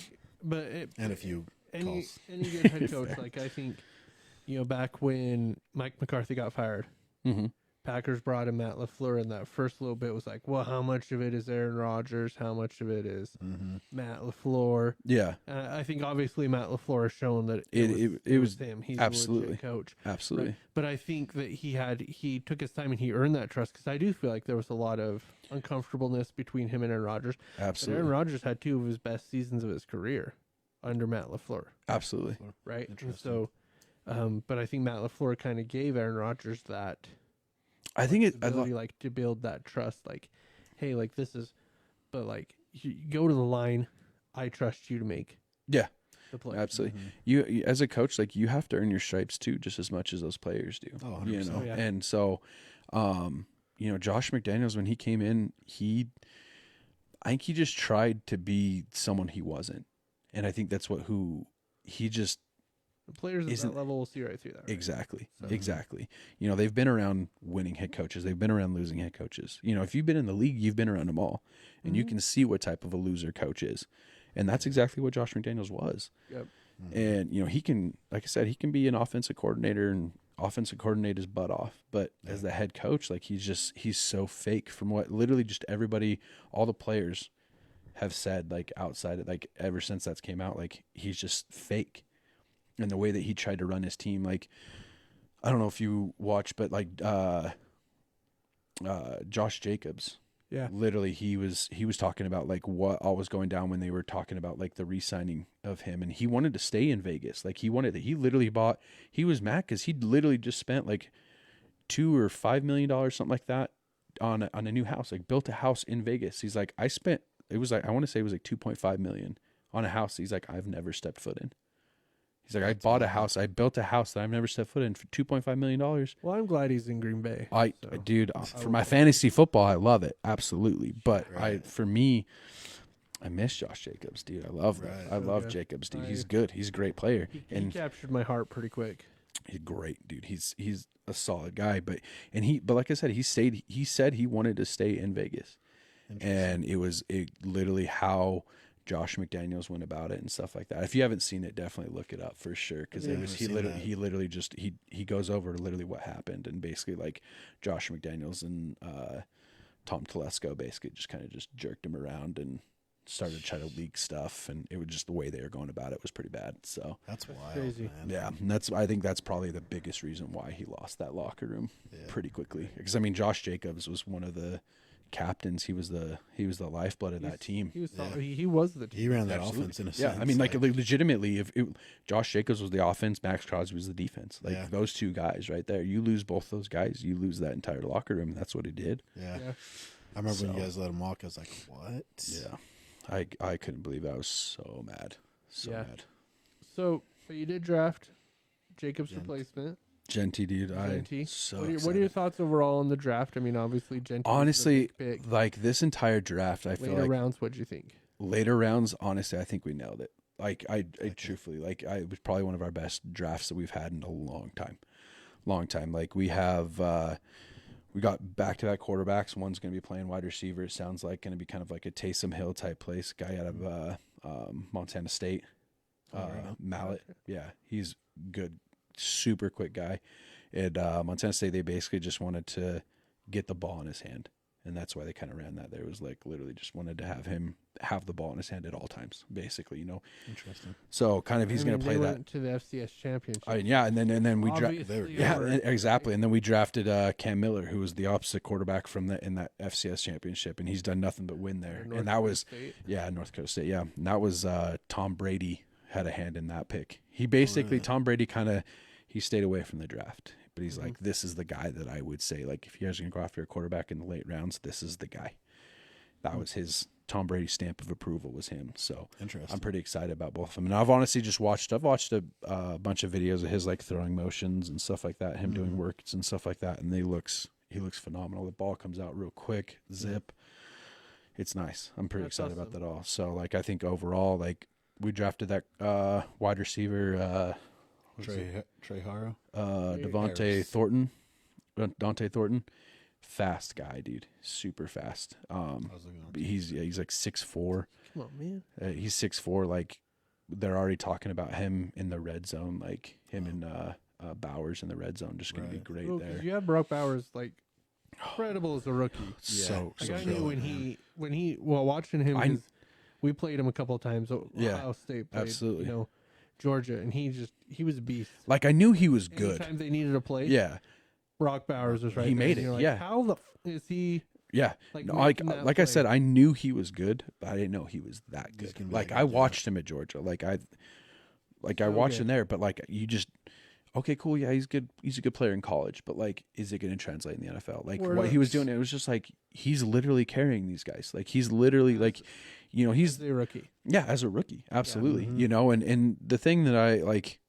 S2: and a few
S1: any good head coach, like I think, back when Mike McCarthy got fired. Packers brought in Matt LaFleur, and that first little bit was like, well, how much of it is Aaron Rodgers? How much of it is Matt LaFleur?
S3: Yeah.
S1: I think obviously Matt LaFleur has shown that it was him. He's
S3: absolutely
S1: a legit coach.
S3: Absolutely.
S1: Right? But I think that he took his time and he earned that trust, because I do feel like there was a lot of uncomfortableness between him and Aaron Rodgers.
S3: Absolutely.
S1: But Aaron Rodgers had 2 of his best seasons of his career under Matt LaFleur.
S3: Absolutely.
S1: Right? And so, but I think Matt LaFleur kind of gave Aaron Rodgers that.
S3: I think
S1: ability, to build that trust, like, hey, like this is, but like you go to the line, I trust you to make the play.
S3: Absolutely. You as a coach, like you have to earn your stripes too, just as much as those players do.
S2: Oh, 100%.
S3: And so, Josh McDaniels, when he came in, I think he just tried to be someone he wasn't, and I think that's
S1: the players at that level will see right through that. Right?
S3: Exactly. So. Exactly. They've been around winning head coaches. They've been around losing head coaches. If you've been in the league, you've been around them all. And you can see what type of a loser coach is. And that's exactly what Josh McDaniels was.
S1: Yep.
S3: And, he can, like I said, he can be an offensive coordinator and offensive coordinate his butt off. But as the head coach, like he's so fake from what literally just everybody, all the players have said, like outside, like ever since that's came out, like he's just fake. And the way that he tried to run his team, like, I don't know if you watch, but like Josh Jacobs, literally he was talking about like what all was going down when they were talking about like the re-signing of him, and he wanted to stay in Vegas. Like he was mad because he literally just spent like $2 or $5 million, something like that, on a new house, like built a house in Vegas. He's like, I want to say it was like $2.5 million on a house. He's like, I've never stepped foot in. He's like, I built a house that I've never stepped foot in for $2.5 million.
S1: Well, I'm glad he's in Green Bay.
S3: For my fantasy football, I love it. Absolutely. But for me, I miss Josh Jacobs, dude. I love that. I love Jacobs, dude. He's good. He's a great player.
S1: He captured my heart pretty quick.
S3: He's great, dude. He's a solid guy. But like I said, he said he wanted to stay in Vegas. And it literally how Josh McDaniels went about it and stuff like that. If you haven't seen it, definitely look it up for sure, because he literally just goes over literally what happened, and basically like Josh McDaniels and Tom Telesco basically just kind of just jerked him around and started to try to leak stuff, and it was just the way they were going about it was pretty bad. So
S2: that's wild,
S1: crazy.
S2: Man.
S3: Yeah, and I think that's probably the biggest reason why he lost that locker room pretty quickly. Because I mean, Josh Jacobs was one of the captains. He was the lifeblood of that team.
S1: He was the team.
S2: He ran that offense in a sense.
S3: Yeah, I mean, like legitimately, if Josh Jacobs was the offense, Max Crosby was the defense. Like those two guys right there, you lose both those guys, you lose that entire locker room. That's what he did.
S2: Yeah. I remember when you guys let him walk. I was like, what?
S3: Yeah, I couldn't believe it. I was so mad, mad.
S1: So, but you did draft Jacobs' replacement.
S3: Genty, dude.
S1: What are your thoughts overall on the draft? I mean, obviously, Genty.
S3: Honestly, like this entire draft, I feel like
S1: later rounds. What'd you think?
S3: Later rounds, honestly, I think we nailed it. Like I truthfully, like it was probably one of our best drafts that we've had in a long time. Like we have, we got back-to-back quarterbacks. One's going to be playing wide receiver. It sounds like going to be kind of like a Taysom Hill type place. Guy out of Montana State, Mallet. Yeah, he's good. Super quick guy. At Montana State, they basically just wanted to get the ball in his hand, and that's why they kind of ran that. There was like literally just wanted to have him have the ball in his hand at all times, basically.
S2: Interesting.
S3: So kind of he's going to play that
S1: to the FCS championship.
S3: And then we drafted exactly, and then we drafted Cam Miller, who was the opposite quarterback from in that FCS championship, and he's done nothing but win there. And that was North Dakota State. Yeah, and that was Tom Brady had a hand in that pick. He basically Tom Brady he stayed away from the draft, but he's like, this is the guy that I would say, like, if you guys are going to go after a quarterback in the late rounds, this is the guy. That was his Tom Brady stamp of approval was him. So I'm pretty excited about both of them. And I've honestly just watched a bunch of videos of his like throwing motions and stuff like that, him doing works and stuff like that. And he looks phenomenal. The ball comes out real quick, zip. It's nice. I'm pretty excited about that all. So like, I think overall, like we drafted that wide receiver,
S2: Trey Haro,
S3: Dante Thornton, fast guy, dude, super fast. He's like 6'4".
S1: Come on, man.
S3: He's 6'4". Like they're already talking about him in the red zone, like him and Bowers in the red zone, just gonna be great there.
S1: You have Brock Bowers like incredible as a rookie.
S3: So
S1: I knew when he watching him. We played him a couple of times. Ohio State played,
S3: absolutely.
S1: Georgia, and he was a beast.
S3: Like I knew he was good.
S1: Anytime they needed a play,
S3: Brock
S1: Bowers was right.
S3: He made it.
S1: Like, how is he?
S3: Yeah, like I said, I knew he was good, but I didn't know he was that good. Like I watched him at Georgia. I watched him there, but like you just. Okay, cool. Yeah, he's good. He's a good player in college, but like, is it going to translate in the NFL? Like what he was doing, it was just like he's literally carrying these guys. Like he's literally like, he's
S1: a rookie.
S3: Yeah, as a rookie, absolutely. And the thing that I like,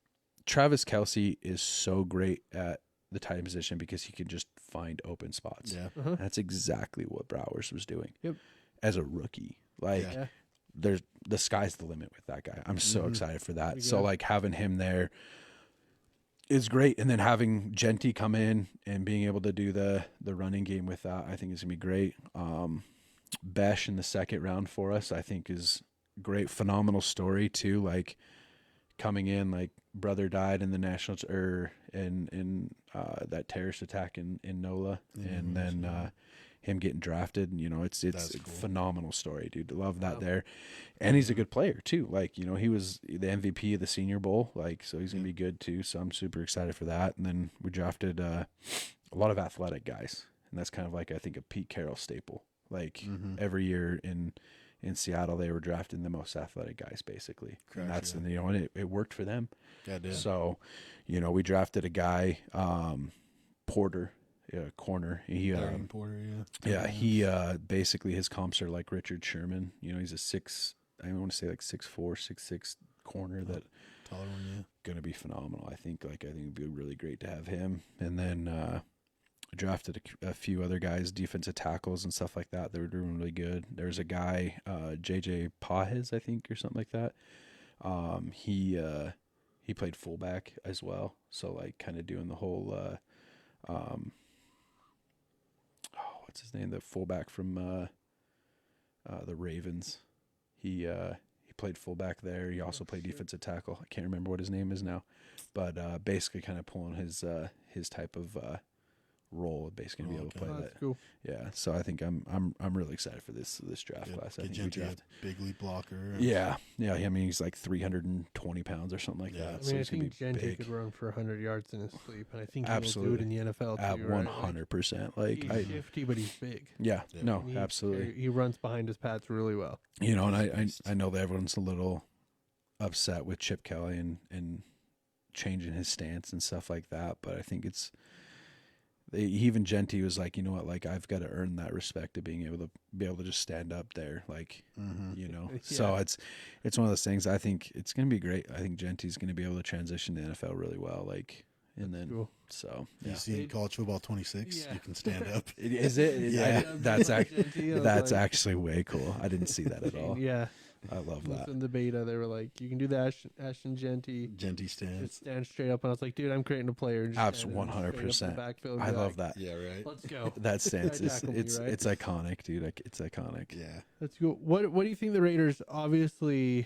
S3: Travis Kelce is so great at the tight end position because he can just find open spots.
S2: Yeah,
S3: that's exactly what Bowers was doing.
S1: Yep.
S3: As a rookie, like there's the sky's the limit with that guy. I'm so excited for that. So like having him there is great, and then having Genty come in and being able to do the running game with that, I think is gonna be great. Besh in the second round for us, I think is great. Phenomenal story too. Like coming in, like brother died in the national in that terrorist attack in NOLA, and then him getting drafted. It's a phenomenal story, dude. Love that there, and he's a good player too. Like he was the MVP of the Senior Bowl, like so he's gonna be good too. So I'm super excited for that. And then we drafted a lot of athletic guys, and that's kind of like I think a Pete Carroll staple. Like every year in Seattle, they were drafting the most athletic guys, basically. And that's and it worked for them.
S2: Yeah, it did.
S3: So, we drafted a guy, Porter. Yeah, corner. He
S2: Porter,
S3: he basically his comps are like Richard Sherman. He's I want to say like 6'4", 6'6" corner that
S2: taller one,
S3: gonna be phenomenal. I think it'd be really great to have him. And then drafted a few other guys, defensive tackles and stuff like that. They were doing really good. There's a guy, JJ Pahez, I think, or something like that. He played fullback as well. So like kind of doing the whole what's his name? The fullback from the Ravens. He played fullback there. He also played defensive tackle. I can't remember what his name is now, but basically kind of pulling his type of role, basically going to be able to play that.
S1: That's cool.
S3: Yeah, so I think I'm really excited for this draft class. I think we draft
S2: a big lead blocker.
S3: Yeah. I mean, he's like 320 pounds or something like that.
S1: I mean,
S3: so
S1: I
S3: he's gonna
S1: think
S3: be
S1: Genty
S3: big.
S1: could run for 100 yards in his sleep, and I think he
S3: Absolutely.
S1: will do it in the NFL too.
S3: At 100%.
S1: Right?
S3: Like
S1: He's shifty, but he's big.
S3: Yeah. No,
S1: And
S3: absolutely.
S1: He runs behind his pads really well.
S3: You know, and I know that everyone's a little upset with Chip Kelly and changing his stance and stuff like that, but I think even Genty was like, you know what, like I've got to earn that respect of being able to just stand up there, like you know.
S1: Yeah.
S3: So it's one of those things. I think it's going to be great. I think Genty's going to be able to transition to NFL really well, like, and then
S1: cool.
S3: So
S2: you see college football 26, you can stand up.
S3: Is it?
S2: Yeah.
S3: That's actually way cool. I didn't see that at all.
S1: Yeah.
S3: I love that.
S1: In the beta, they were like, you can do the Ashton Genty
S2: stance.
S1: Just stand straight up. And I was like, dude, I'm creating a player.
S3: Absolutely, 100%. I love that.
S2: Yeah, right.
S1: Let's go.
S3: That stance is it's iconic, dude. Like, it's iconic.
S2: Yeah.
S1: Let's go. What do you think the Raiders? Obviously,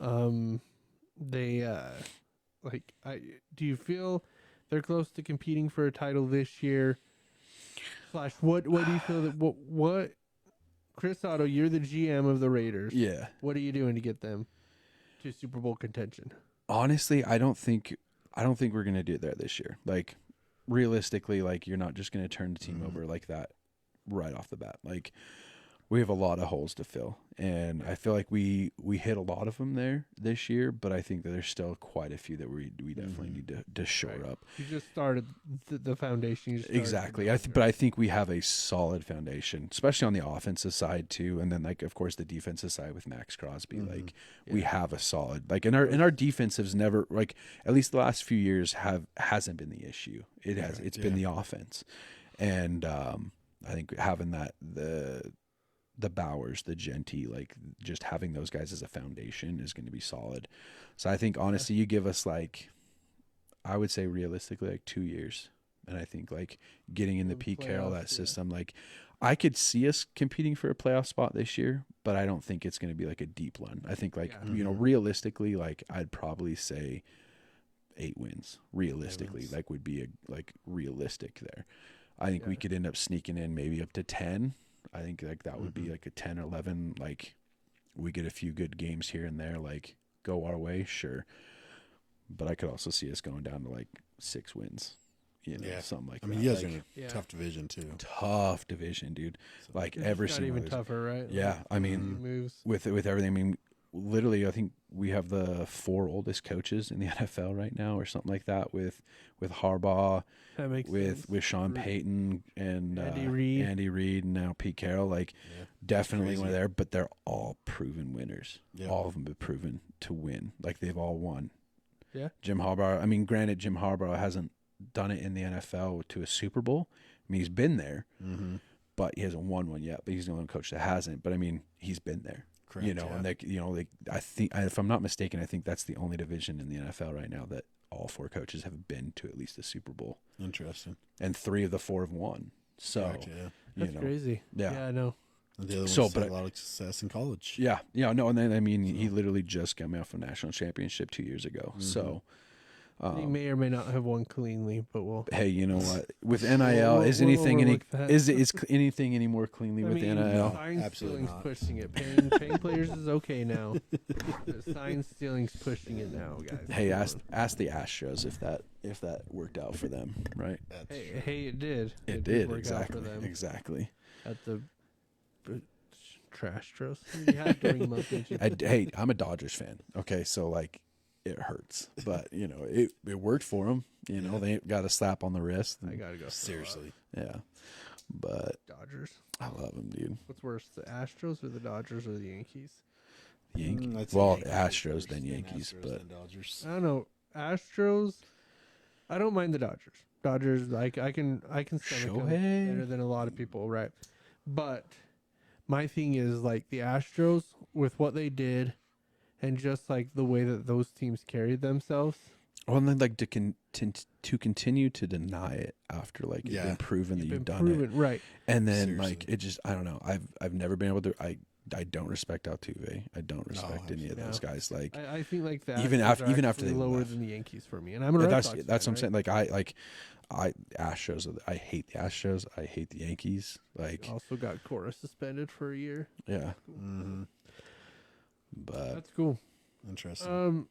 S1: they do you feel they're close to competing for a title this year? What do you feel that what? Chris Otto, you're the GM of the Raiders.
S3: Yeah.
S1: What are you doing to get them to Super Bowl contention?
S3: Honestly, I don't think we're gonna do it there this year. Like, realistically, like you're not just gonna turn the team over like that right off the bat. Like, we have a lot of holes to fill, and I feel like we hit a lot of them there this year, but I think that there's still quite a few that we definitely need to shore up.
S1: You just started the foundation.
S3: Exactly. But I think we have a solid foundation, especially on the offensive side too, and then like of course the defensive side with Max Crosby. Like we have a solid and our defense has never, like, at least the last few years hasn't been the issue. It's been the offense, and I think having the Bowers, the Genty, like just having those guys as a foundation is going to be solid. So I think honestly, you give us like, I would say realistically like 2 years, and I think like getting in the Pete Carroll, that system, like I could see us competing for a playoff spot this year, but I don't think it's going to be like a deep one. I think like you know, realistically, like I'd probably say 8 wins realistically, like would be realistic there. I think we could end up sneaking in maybe up to 10. I think like that would be like a 10 or 11. Like we get a few good games here and there, like go our way, sure. But I could also see us going down to like 6 wins, you know, something like that.
S2: I mean, you guys are in a tough division too.
S3: Tough division, dude. So like every single
S1: even tougher, right?
S3: Yeah, I mean,
S1: moves
S3: with everything. I mean, literally, I think we have the 4 oldest coaches in the NFL right now, or something like that. With Harbaugh,
S1: that makes sense.
S3: with Sean Payton and
S1: Andy Reid,
S3: and now Pete Carroll. Like, definitely one there, but they're all proven winners. Yeah. All of them have proven to win. Like they've all won.
S1: Yeah.
S3: Jim Harbaugh. I mean, granted, Jim Harbaugh hasn't done it in the NFL to a Super Bowl. I mean, he's been there, but he hasn't won one yet. But he's the only coach that hasn't. But I mean, he's been there. Correct, you know, and I think, if I'm not mistaken, I think that's the only division in the NFL right now that all 4 coaches have been to at least a Super Bowl.
S2: Interesting.
S3: And 3 of the 4 have won. So
S2: correct,
S1: that's crazy.
S3: Yeah,
S1: I know.
S2: And the other ones had a lot of success in college.
S3: Yeah, no, and then I mean, he literally just got me off a national championship 2 years ago. So.
S1: He may or may not have won cleanly, but we'll.
S3: Hey, you know what? With NIL, is anything any more cleanly with NIL?
S1: Sign stealing's pushing it. Paying players is okay now. The sign stealing's pushing it now, guys.
S3: Hey, ask the Astros if that worked out for them, right?
S1: Hey, it did.
S3: It did
S1: work
S3: exactly.
S1: out for them.
S3: Exactly.
S1: At the trash tros. You had during the month, didn't you?
S3: Hey, I'm a Dodgers fan. Okay, so like. It hurts, but you know it worked for them. You know they got a slap on the wrist.
S1: I gotta go
S2: seriously.
S3: Yeah, but
S1: Dodgers.
S3: I love them, dude.
S1: What's worse, the Astros or the Dodgers or the Yankees?
S3: Yankees. Well, Astros then Yankees, but
S2: then Dodgers.
S1: I don't know. Astros. I don't mind the Dodgers. Dodgers, like I can stomach them better than a lot of people, right? But my thing is like the Astros with what they did. And just like the way that those teams carried themselves.
S3: Well, and then like to continue to deny it after like it's been proven that you've done it,
S1: right?
S3: And then like it just I don't know. I've never been able to. I I don't respect Altuve. I don't respect any of those guys. Like
S1: I think like that
S3: even after they
S1: lower
S3: left.
S1: than the Yankees for me, and I'm a Red Sox fan,
S3: that's what I'm saying. Like I Astros. I hate the Astros. I hate the Yankees. Like
S1: also got Cora suspended for a year.
S3: Yeah.
S2: Mm-hmm.
S3: But
S1: that's cool.
S2: Interesting.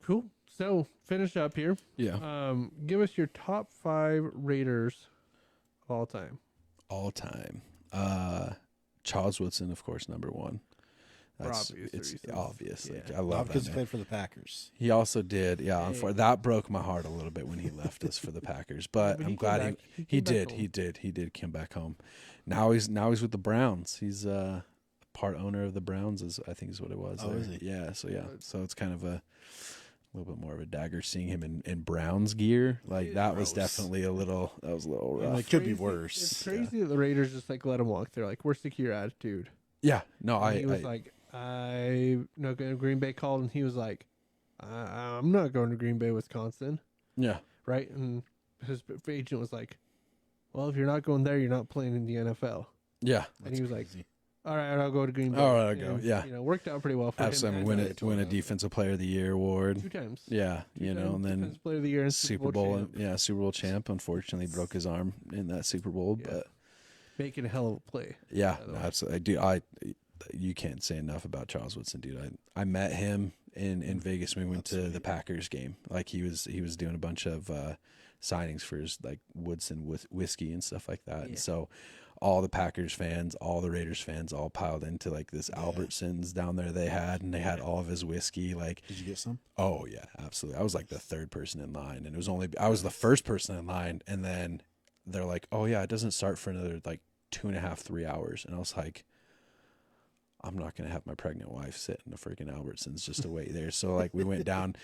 S1: Cool. So finish up here.
S3: Yeah.
S1: Give us your top 5 Raiders of all time.
S3: All time. Charles Woodson, of course, number 1. It's obvious. Like, I love
S2: because
S3: that
S2: he played for the Packers.
S3: He also did. Yeah. That broke my heart a little bit when he left us for the Packers, but I'm glad he did. He did come back home. Now he's with the Browns. He's part owner of the Browns, I think is what it was.
S2: Oh, is he?
S3: Yeah. So so it's kind of a little bit more of a dagger seeing him in Browns gear. Like that was definitely a little rough.
S2: It could be worse.
S1: It's crazy that the Raiders just like let him walk. They're like, we're secure attitude.
S3: Yeah. No,
S1: he was like, I'm not going to Green Bay called, and he was like, I'm not going to Green Bay, Wisconsin.
S3: Yeah.
S1: Right? And his agent was like, well, if you're not going there, you're not playing in the NFL.
S3: Yeah.
S1: And he was like, all right, I'll go to Green Bay.
S3: All right, I'll go. Yeah.
S1: Worked out pretty well for him.
S3: Win a Defensive Player of the Year award
S1: 2 times.
S3: Yeah, and then
S1: Defensive Player of the Year and
S3: Super Bowl Super Bowl champ. Unfortunately, broke his arm in that Super Bowl, but
S1: making a hell of a play.
S3: Yeah, absolutely. You can't say enough about Charles Woodson, dude. I met him in Vegas when we went to the Packers game. Like he was doing a bunch of signings for his like Woodson whiskey and stuff like that, and so. All the Packers fans, all the Raiders fans, all piled into like this Albertsons down there they had, and they had all of his whiskey. Like,
S2: did you get some?
S3: Oh yeah, absolutely. I was like the 3rd person in line, and I was the 1st person in line, and then they're like, "Oh yeah, it doesn't start for another like 2.5, 3 hours," and I was like, "I'm not gonna have my pregnant wife sit in a freaking Albertsons just to wait there." So like we went down.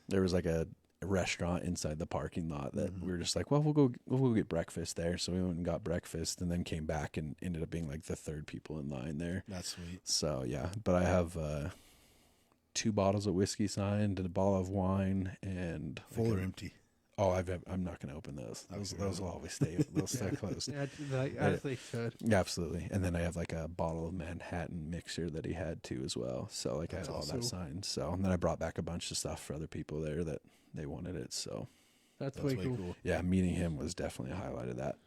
S3: There was like a restaurant inside the parking lot that we were just like, well, we'll go get breakfast there. So we went and got breakfast, and then came back and ended up being like the 3rd people in line there.
S2: That's sweet.
S3: So yeah, but I have 2 bottles of whiskey signed and a bottle of wine, and
S2: full or empty.
S3: Oh, I'm not going to open those. Those will always stay. They'll stay closed.
S1: As they should.
S3: Yeah, absolutely. And then I have like a bottle of Manhattan mixer that he had too as well. So like I had all that signed. So and then I brought back a bunch of stuff for other people there that they wanted it. So
S1: that's way cool.
S3: Yeah, meeting him was definitely a highlight of that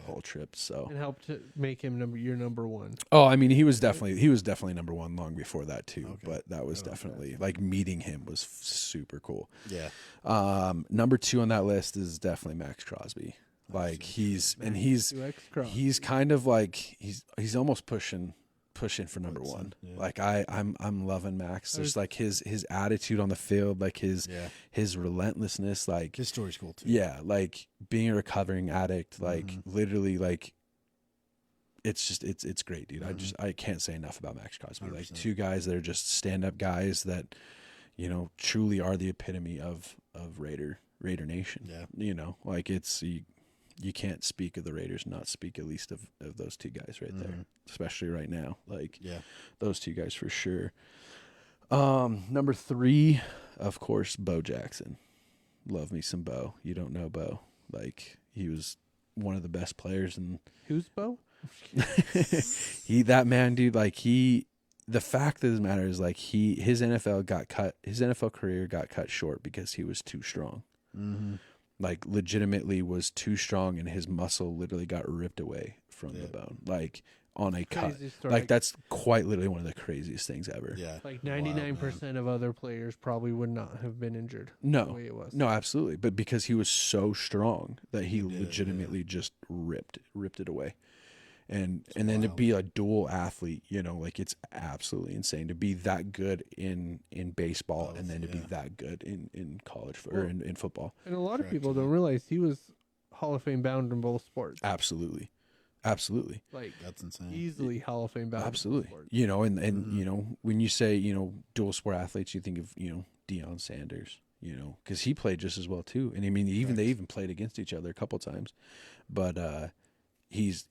S3: whole trip. So
S1: and helped to make him your number 1.
S3: Oh, I mean, he was definitely number 1 long before that too. Okay. But that was definitely like meeting him was super cool.
S2: Yeah.
S3: Number 2 on that list is definitely Max Crosby. Like he's kind of like he's almost pushing for number 1. Yeah. Like I'm loving Max. There's like his attitude on the field, like his relentlessness, like
S2: his story's cool too.
S3: Yeah, like being a recovering addict, like literally like it's great, dude. I can't say enough about Max Crosby. 100%. Like 2 guys that are just stand-up guys that, truly are the epitome of Raider Nation. Yeah. Like it's you can't speak of the Raiders and not speak at least of those 2 guys right there, especially right now. Like those 2 guys for sure. Number 3, of course, Bo Jackson. Love me some Bo. You don't know Bo. Like he was one of the best players. And
S1: who's Bo?
S3: That man, dude. Like the fact of the matter is like his NFL career got cut short because he was too strong. Mm-hmm. Like legitimately was too strong, and his muscle literally got ripped away from the bone, like on a cut. Like that's quite literally one of the craziest things ever.
S2: Yeah,
S1: like 99% of other players probably would not have been injured.
S3: No,
S1: the way it was.
S3: No, absolutely. But because he was so strong that he legitimately just ripped it away. And then to be a dual athlete, like it's absolutely insane to be that good in baseball and then to be that good in college or in football.
S1: And a lot of people don't realize he was Hall of Fame bound in both sports.
S3: Absolutely.
S1: Like
S2: that's insane.
S1: Easily Hall of Fame bound.
S3: Absolutely. In both sports. And when you say, dual sport athletes, you think of, Deion Sanders, because he played just as well too. And I mean, they even played against each other a couple times, but he's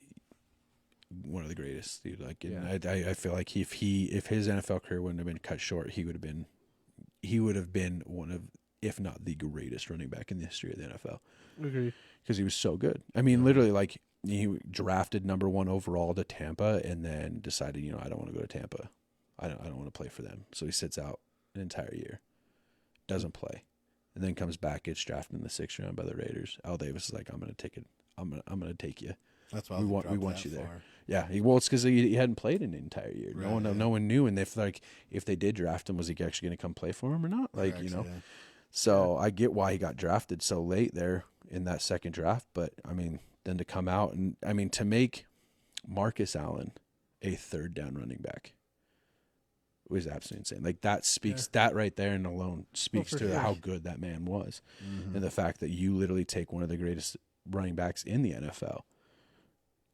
S3: one of the greatest, dude. Like, I feel like if his NFL career wouldn't have been cut short, he would have been one of, if not the greatest running back in the history of the NFL.
S1: Agreed.
S3: Because he was so good. I mean, literally, like he drafted number 1 overall to Tampa, and then decided, I don't want to go to Tampa. I don't want to play for them. So he sits out an entire year, doesn't play, and then comes back, gets drafted in the 6th round by the Raiders. Al Davis is like, I'm going to take it. I'm going to take you.
S2: That's why
S3: we want you
S2: far.
S3: there. Yeah, well, it's because he hadn't played an entire year.
S2: Right,
S3: no one knew, and if they did draft him, was he actually going to come play for him or not?
S2: Correct,
S3: So I get why he got drafted so late there in that second draft, but I mean, then to come out and to make Marcus Allen a 3rd down running back was absolutely insane. Like that speaks that right there and alone speaks to how good that man was, and the fact that you literally take one of the greatest running backs in the NFL.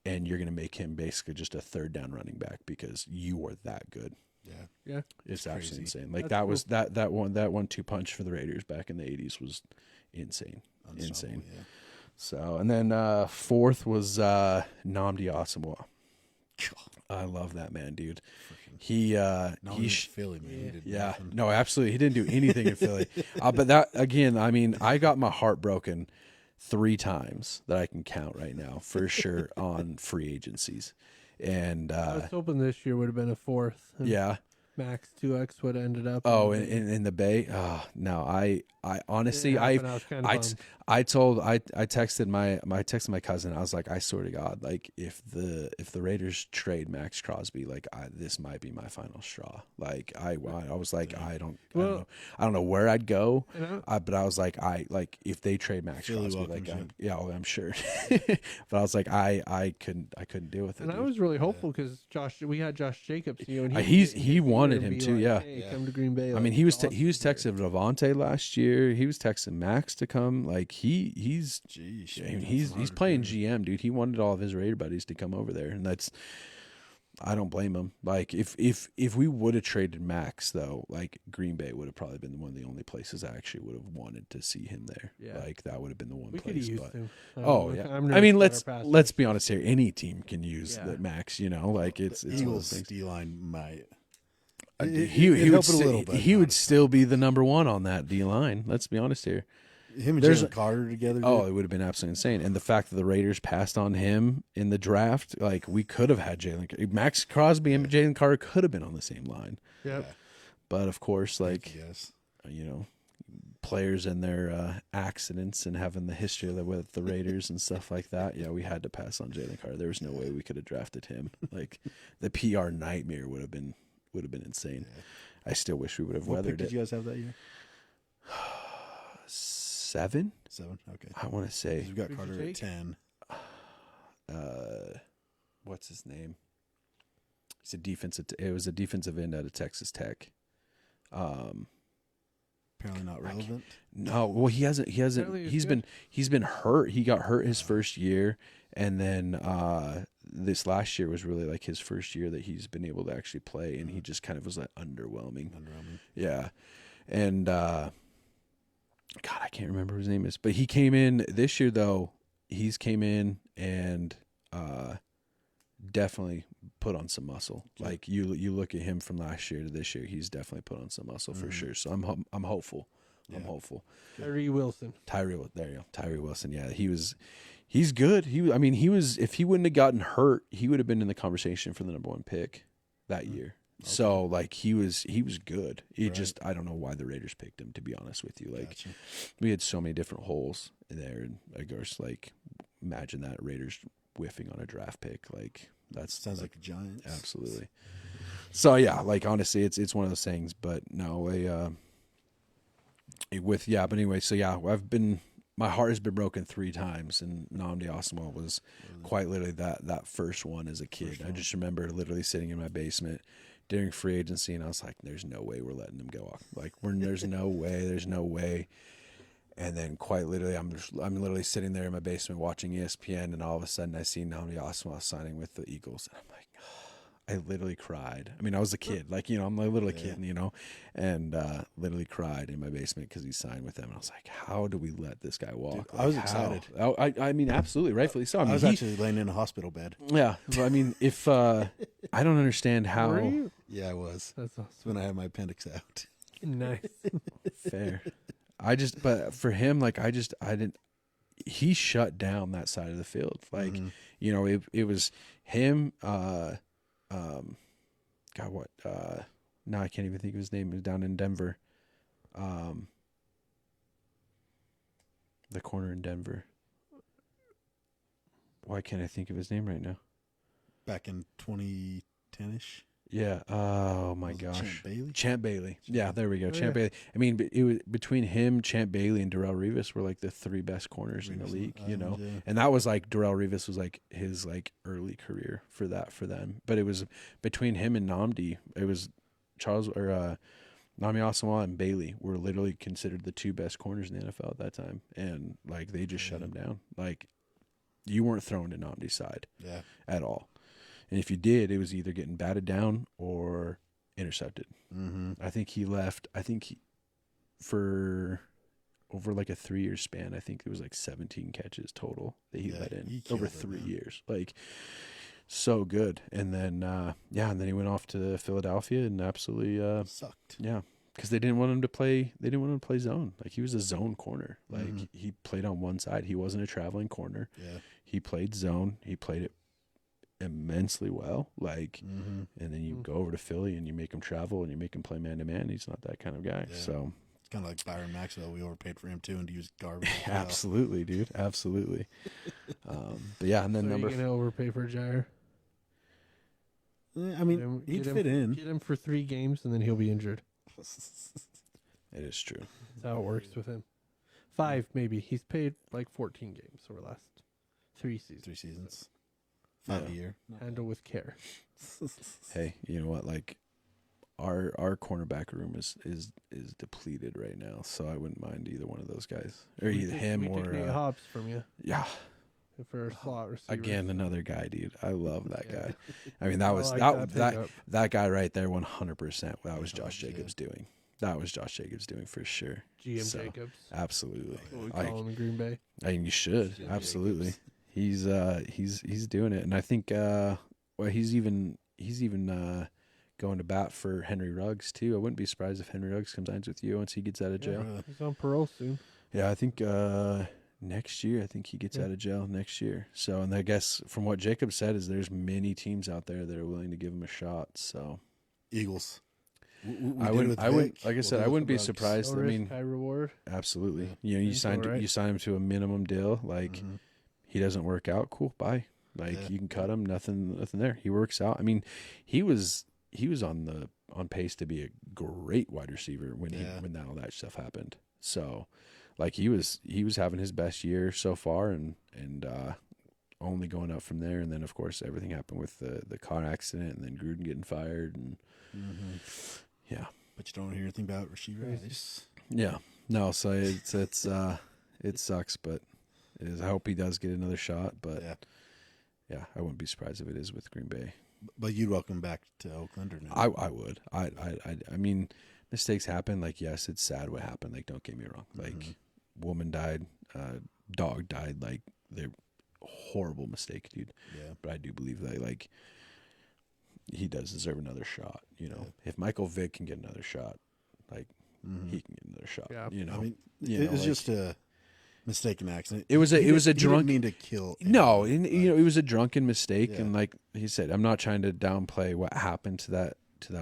S3: And you're going to make him basically just a 3rd down running back because you are that good.
S1: Yeah.
S3: It's absolutely insane. Like that was that 1-2 punch for the Raiders back in the 80s was insane. Insane.
S2: Yeah.
S3: So, and then 4th was Nnamdi Asomugha. I love that man, dude. He's
S2: Philly, man. He did nothing.
S3: No, absolutely. He didn't do anything in Philly. But that again, I got my heart broken 3 times that I can count right now for sure on free agencies. And
S1: I was hoping this year would have been a 4th.
S3: Yeah.
S1: Max 2X would have ended up.
S3: Oh, in the Bay. Oh no, I honestly I texted my cousin. I was like, I swear to God, like if the Raiders trade Max Crosby, like this might be my final straw. Like I was like, I don't know where I'd go, but I was like, if they trade Max Crosby, like I'm sure. But I was like, I couldn't deal with it.
S1: And I was really hopeful because we had Josh Jacobs, and
S3: he wanted him too.
S1: Like, hey, come to Green Bay.
S3: I mean, he was texting Devontae last year. He was texting Max to come. Like he's playing GM, dude. He wanted all of his Raider buddies to come over there, and I don't blame him. Like if we would have traded Max though, like Green Bay would have probably been one of the only places I actually would have wanted to see him there. Yeah. Like that would have been the one place. I mean, let's be honest here. Any team can use the Max. Like it's
S2: Eagles D-line might.
S3: He would still be the number 1 on that D line. Let's be honest here.
S2: Him and Jalen Carter together.
S3: Oh, it would have been absolutely insane. And the fact that the Raiders passed on him in the draft, like we could have had Max Crosby and Jalen Carter could have been on the same line.
S1: Yeah.
S3: But of course, players and their accidents and having the history with the Raiders and stuff like that. Yeah, we had to pass on Jalen Carter. There was no way we could have drafted him. Like the PR nightmare would have been insane. Yeah. I still wish we would have weathered it.
S2: What pick did you guys have that year?
S3: 7?
S2: 7, okay.
S3: I want to say.
S2: We've got Carter at 10.
S3: What's his name? It was a defensive end out of Texas Tech.
S2: Apparently not relevant.
S3: No, well he hasn't. He's been hurt. He got hurt his first year, and then this last year was really like his first year that he's been able to actually play, and he just kind of was like underwhelming. Yeah, and God, I can't remember what his name is, but he came in this year though. He's came in and definitely put on some muscle. Like you look at him from last year to this year, he's definitely put on some muscle for sure. So I'm hopeful. Yeah. I'm hopeful.
S1: Tyree Wilson.
S3: There you go. Tyree Wilson. Yeah, he's good. If he wouldn't have gotten hurt, he would have been in the conversation for the number 1 pick that year. Okay. So like he was good. I don't know why the Raiders picked him, to be honest with you. Like we had so many different holes in there, and I guess like imagine that Raiders whiffing on a draft pick. Like that
S2: sounds like the Giants.
S3: Absolutely. So yeah, like honestly, it's one of those things. But no, but anyway, so yeah, my heart has been broken 3 times, and Nnamdi Asomugha was quite literally that first one as a kid. I just remember literally sitting in my basement during free agency, and I was like, "There's no way we're letting him go. Like, there's no way." And then quite literally, I'm literally sitting there in my basement watching ESPN, and all of a sudden I see Nnamdi Asomugha signing with the Eagles, and I'm like, I literally cried. I mean, I was a kid, like, I'm like literally a kid, and literally cried in my basement because he signed with them. And I was like, how do we let this guy walk?
S2: Dude, I was excited.
S3: I mean, absolutely, rightfully so.
S2: I was actually laying in a hospital bed.
S3: Yeah. But I mean, if I don't understand how.
S1: Were you?
S2: Yeah, I was.
S1: That's awesome.
S2: That's when I had my appendix out.
S1: Nice.
S3: Fair. But for him, like, he shut down that side of the field. Like, you know, it was him. God, what? Now I can't even think of his name. He was down in Denver. The corner in Denver. Why can't I think of his name right now?
S2: Back in 2010-ish.
S3: Yeah. Oh my gosh.
S2: Champ Bailey.
S3: Champ Bailey. Yeah, there we go.
S1: Oh,
S3: Champ Bailey. I mean, it was between him, Champ Bailey, and Darrell Rivas were like the three best corners in the league. You know, and that was like Darrell Rivas was like his like early career for them. But it was between him and Nnamdi. It was Nnamdi Asamoah and Bailey were literally considered the two best corners in the NFL at that time, and like they just shut him down. Like you weren't thrown to Nnamdi's side, at all. And if you did, it was either getting batted down or intercepted. I think he left. For over like a 3-year span, I think it was like 17 catches total that he let in over 3 years. Like, so good. And then, and then he went off to Philadelphia and absolutely
S2: sucked.
S3: Yeah, because they didn't want him to play. They didn't want him to play zone. Like he was a zone corner. Like he played on one side. He wasn't a traveling corner.
S2: Yeah,
S3: he played zone. He played it immensely well. Like, and then you go over to Philly and you make him travel and you make him play man to man. He's not that kind of guy. Yeah. So
S2: it's kind of like Byron Maxwell. We overpaid for him too, and he was garbage.
S3: Absolutely, dude. Absolutely. But yeah, and then
S1: so you're gonna overpay for Jair?
S2: I mean, he'd fit in.
S1: Get him for 3 games and then he'll be injured.
S3: It is true.
S1: That's how it works with him. 5 maybe. He's paid like 14 games over the last 3 seasons.
S2: 3 seasons. 5 a year.
S1: Handle with care.
S3: Hey, you know what? Like our cornerback room is depleted right now, so I wouldn't mind either one of those guys, or either him or
S1: Nate Hobbs from you.
S3: Yeah.
S1: For a slot receiver.
S3: Again, another guy, dude. I love that guy. I mean, that was that guy right there, 100%. That was Josh Jacobs doing. That was Josh Jacobs doing for sure.
S1: GM Jacobs.
S3: Absolutely.
S1: What we call him in Green Bay.
S3: I mean, you should absolutely. He's doing it, and I think he's even going to bat for Henry Ruggs too. I wouldn't be surprised if Henry Ruggs comes signs with you once he gets out of jail.
S1: He's on parole soon.
S3: Yeah, I think next year. I think he gets out of jail next year. So, and I guess from what Jacob said is there's many teams out there that are willing to give him a shot. So,
S2: Eagles.
S3: I wouldn't. Like I said, I wouldn't be surprised.
S1: No
S3: I mean,
S1: high reward.
S3: Absolutely. You know, you sign him to a minimum deal. Like he doesn't work out. Cool. Bye. Like you can cut him. Nothing there. He works out. I mean, he was on pace to be a great wide receiver when all that stuff happened. So, like he was having his best year so far, and only going up from there. And then of course everything happened with the car accident, and then Gruden getting fired, and yeah.
S2: But you don't hear anything about Rashee Rice.
S3: Yeah, no. So it's it sucks, but I hope he does get another shot. But yeah, I wouldn't be surprised if it is with Green Bay.
S2: But you'd welcome back to Oakland, or no?
S3: I would. I mean, mistakes happen. Like, yes, it's sad what happened. Like, don't get me wrong. Like, woman died, dog died. Like, they're horrible mistake, dude. Yeah. But I do believe that, like, he does deserve another shot. You know, if Michael Vick can get another shot, like, he can get another shot. Yeah. You know,
S2: I mean, it was just a mistaken accident.
S3: It was a drunk.
S2: He didn't mean to kill.
S3: No, you know, it was a drunken mistake, and like he said, I'm not trying to downplay what happened to that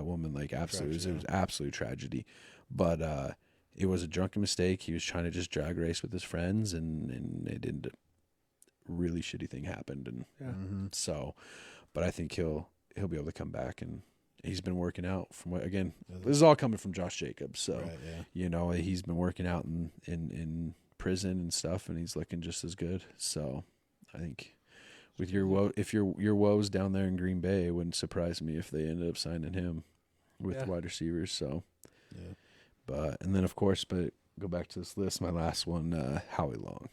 S3: woman. Like, absolutely, it was absolute tragedy, but it was a drunken mistake. He was trying to just drag race with his friends, and it didn't. Really shitty thing happened, and so, but I think he'll be able to come back, and he's been working out from what, again, this is all coming from Josh Jacobs. So, you know, he's been working out in prison and stuff, and he's looking just as good. So I think with your woes down there in Green Bay, it wouldn't surprise me if they ended up signing him with wide receivers. So, but and then of course, but go back to this list. My last one, Howie Long.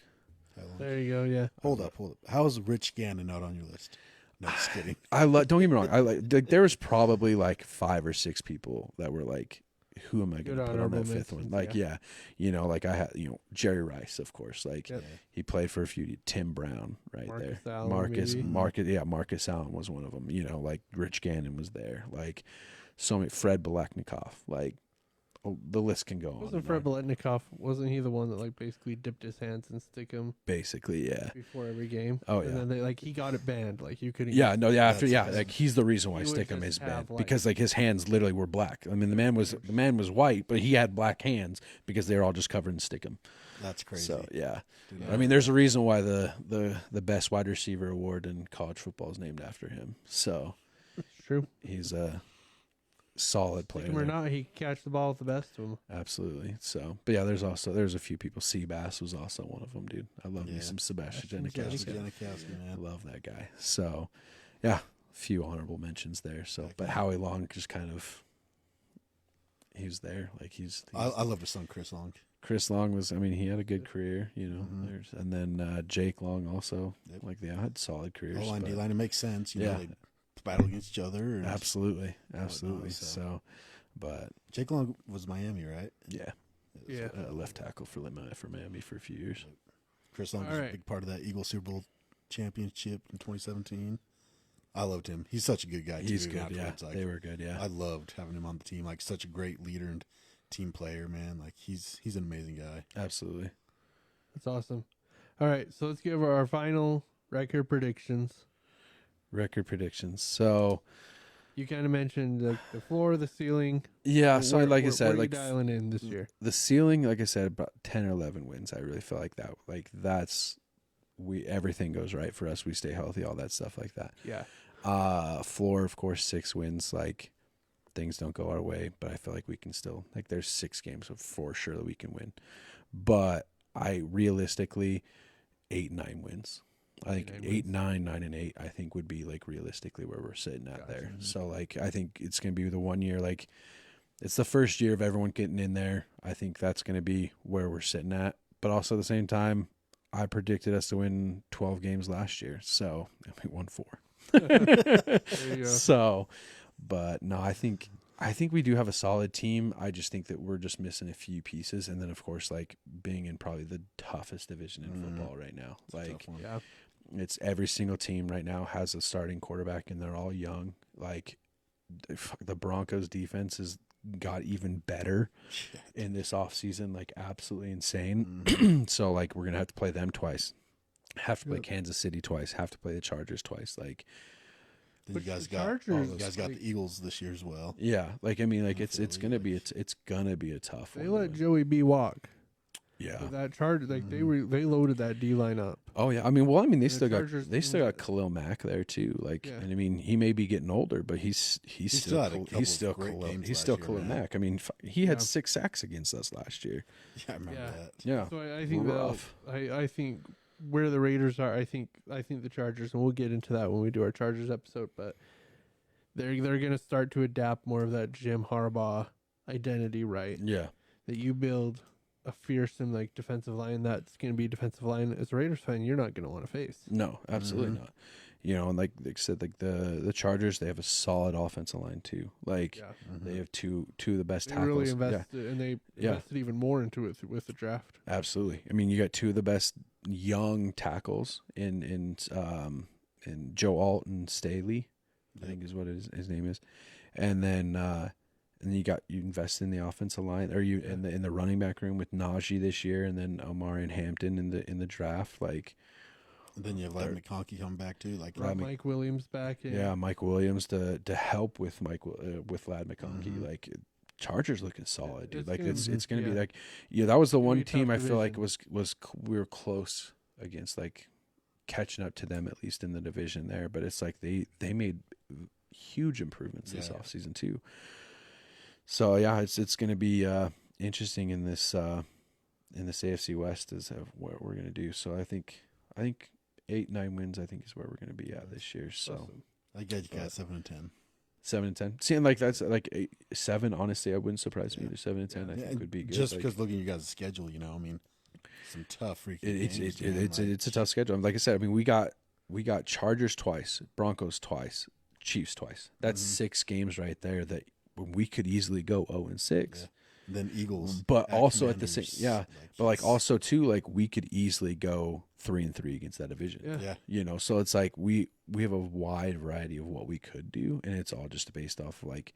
S1: There you go. Yeah.
S2: Hold up. How is Rich Gannon not on your list? No, just kidding.
S3: Don't get me wrong. Like there was probably like 5 or 6 people that were like, who am I going to put on that 5th one? Like, you know, like I had, you know, Jerry Rice, of course. Like he played for a few. Tim Brown, right
S1: Marcus
S3: there.
S1: Allen,
S3: Marcus Allen was one of them. You know, like Rich Gannon was there. Like so many. Fred Balaknikov. Like the list can go on.
S1: Wasn't Fred Biletnikoff? Wasn't he the one that like basically dipped his hands and stick him?
S3: Basically, yeah.
S1: Before every game.
S3: Oh
S1: and
S3: yeah.
S1: And then he got it banned. Like you couldn't.
S3: Yeah, no, yeah. After
S2: That's
S3: like he's the reason why Stickum is banned because like his hands literally were black. I mean, the man was white, but he had black hands because they were all just covered in Stickum.
S2: That's crazy.
S3: So yeah.
S2: Dude,
S3: I mean, there's a reason why the best wide receiver award in college football is named after him. So
S1: it's true.
S3: He's a solid player.
S1: Stick him or not, he can catch the ball with the best of them.
S3: Absolutely. So, but yeah, there's a few people. Seabass was also one of them, dude. I love me some Sebastian Janikowski. I love that guy. So, yeah, a few honorable mentions there. So, but Howie Long just kind of, he was there. Like
S2: I love his son Chris Long.
S3: Chris Long was, I mean, he had a good career, you know. And then Jake Long also, had solid careers.
S2: O-line, D-line, it makes sense. You know, they battle against each other.
S3: Absolutely. So, but
S2: Jake Long was Miami, right?
S3: Yeah.
S1: Yeah.
S3: Left tackle for Miami for a few years.
S2: Chris Long was a big part of that Eagles Super Bowl championship in 2017. I loved him. He's such a good guy.
S3: He's good, yeah. They were good, yeah.
S2: I loved having him on the team. Like, such a great leader and team player, man. Like, he's an amazing guy.
S3: Absolutely.
S1: That's awesome. All right, so let's give our final record predictions.
S3: So
S1: you kind of mentioned the floor, the ceiling.
S3: Yeah, so like I said,
S1: where are you dialing in this year?
S3: The ceiling, like I said, about 10 or 11 wins. I really feel like that. Like that's everything goes right for us. We stay healthy, all that stuff like that.
S1: Yeah.
S3: Floor, of course, 6 wins. Like things don't go our way, but I feel like we can still, like there's 6 games for sure that we can win. But I realistically 8, 9 wins. I think 8, 9, 9 and 8, I think would be like realistically where we're sitting at there. So like, I think it's going to be the 1 year, like it's the first year of everyone getting in there. I think that's going to be where we're sitting at, but also at the same time, I predicted us to win 12 games last year. So we won 4.
S1: There you go.
S3: So, but no, I think we do have a solid team. I just think that we're just missing a few pieces. And then of course, like being in probably the toughest division in football right now, like it's every single team right now has a starting quarterback and they're all young. Like the Broncos defense has got even better in this offseason, like absolutely insane. So like we're going to have to play them twice, have to play Kansas City twice, have to play the Chargers twice. Like,
S2: then you guys got the Eagles this year as well.
S3: Yeah, like I mean, like it's gonna be a tough one.
S1: They let Joey B walk.
S3: Yeah,
S1: with that Charger, like they loaded that D line up.
S3: Oh yeah, I mean, they still got Khalil Mack there too. Like, and I mean, he may be getting older, but he's still Khalil Mack. I mean, he had 6 sacks against us last year.
S2: Yeah, I remember that.
S3: Yeah,
S1: so I think I think where the Raiders are, I think the Chargers, and we'll get into that when we do our Chargers episode, but they're going to start to adapt more of that Jim Harbaugh identity, right?
S3: Yeah, that
S1: you build a fearsome like defensive line that's going to be a defensive line as a Raiders fan you're not going to want to face.
S3: No, absolutely not. You know, and like I said, like the Chargers, they have a solid offensive line too. Like they have two of the best tackles.
S1: Really invested, and they invested even more into it with the draft.
S3: Absolutely. I mean, you got 2 of the best young tackles in Joe Alton Staley, I think is what his name is, and then you invest in the offensive line, or in the running back room with Najee this year, and then Omari and Hampton in the draft, like.
S2: And then you have Ladd McConkey come back too, like
S1: Mike Williams back in.
S3: Yeah, Mike Williams to help with Ladd McConkey. Like Chargers looking solid, dude. Like it's gonna be like that was the one team I feel like was we were close against, like catching up to them at least in the division there. But it's like they made huge improvements this offseason too. So yeah, it's gonna be interesting in this AFC West as what we're gonna do. So I think 8, 9 wins, I think, is where we're going to be at this year. So
S2: awesome. I got you guys 7 and 10.
S3: 7 and 10. See, and like that's like 7. Honestly, I wouldn't surprise me to 7 and 10. I think would be good.
S2: Just because looking at you guys' schedule, you know, I mean, some tough freaking games.
S3: It's a tough schedule. Like I said, I mean, we got Chargers twice, Broncos twice, Chiefs twice. That's 6 games right there that we could easily go 0 and 6. Yeah.
S2: Then Eagles,
S3: but also at the same, but like also too, like we could easily go 3 and 3 against that division.
S2: Yeah.
S3: You know, so it's like we have a wide variety of what we could do, and it's all just based off of like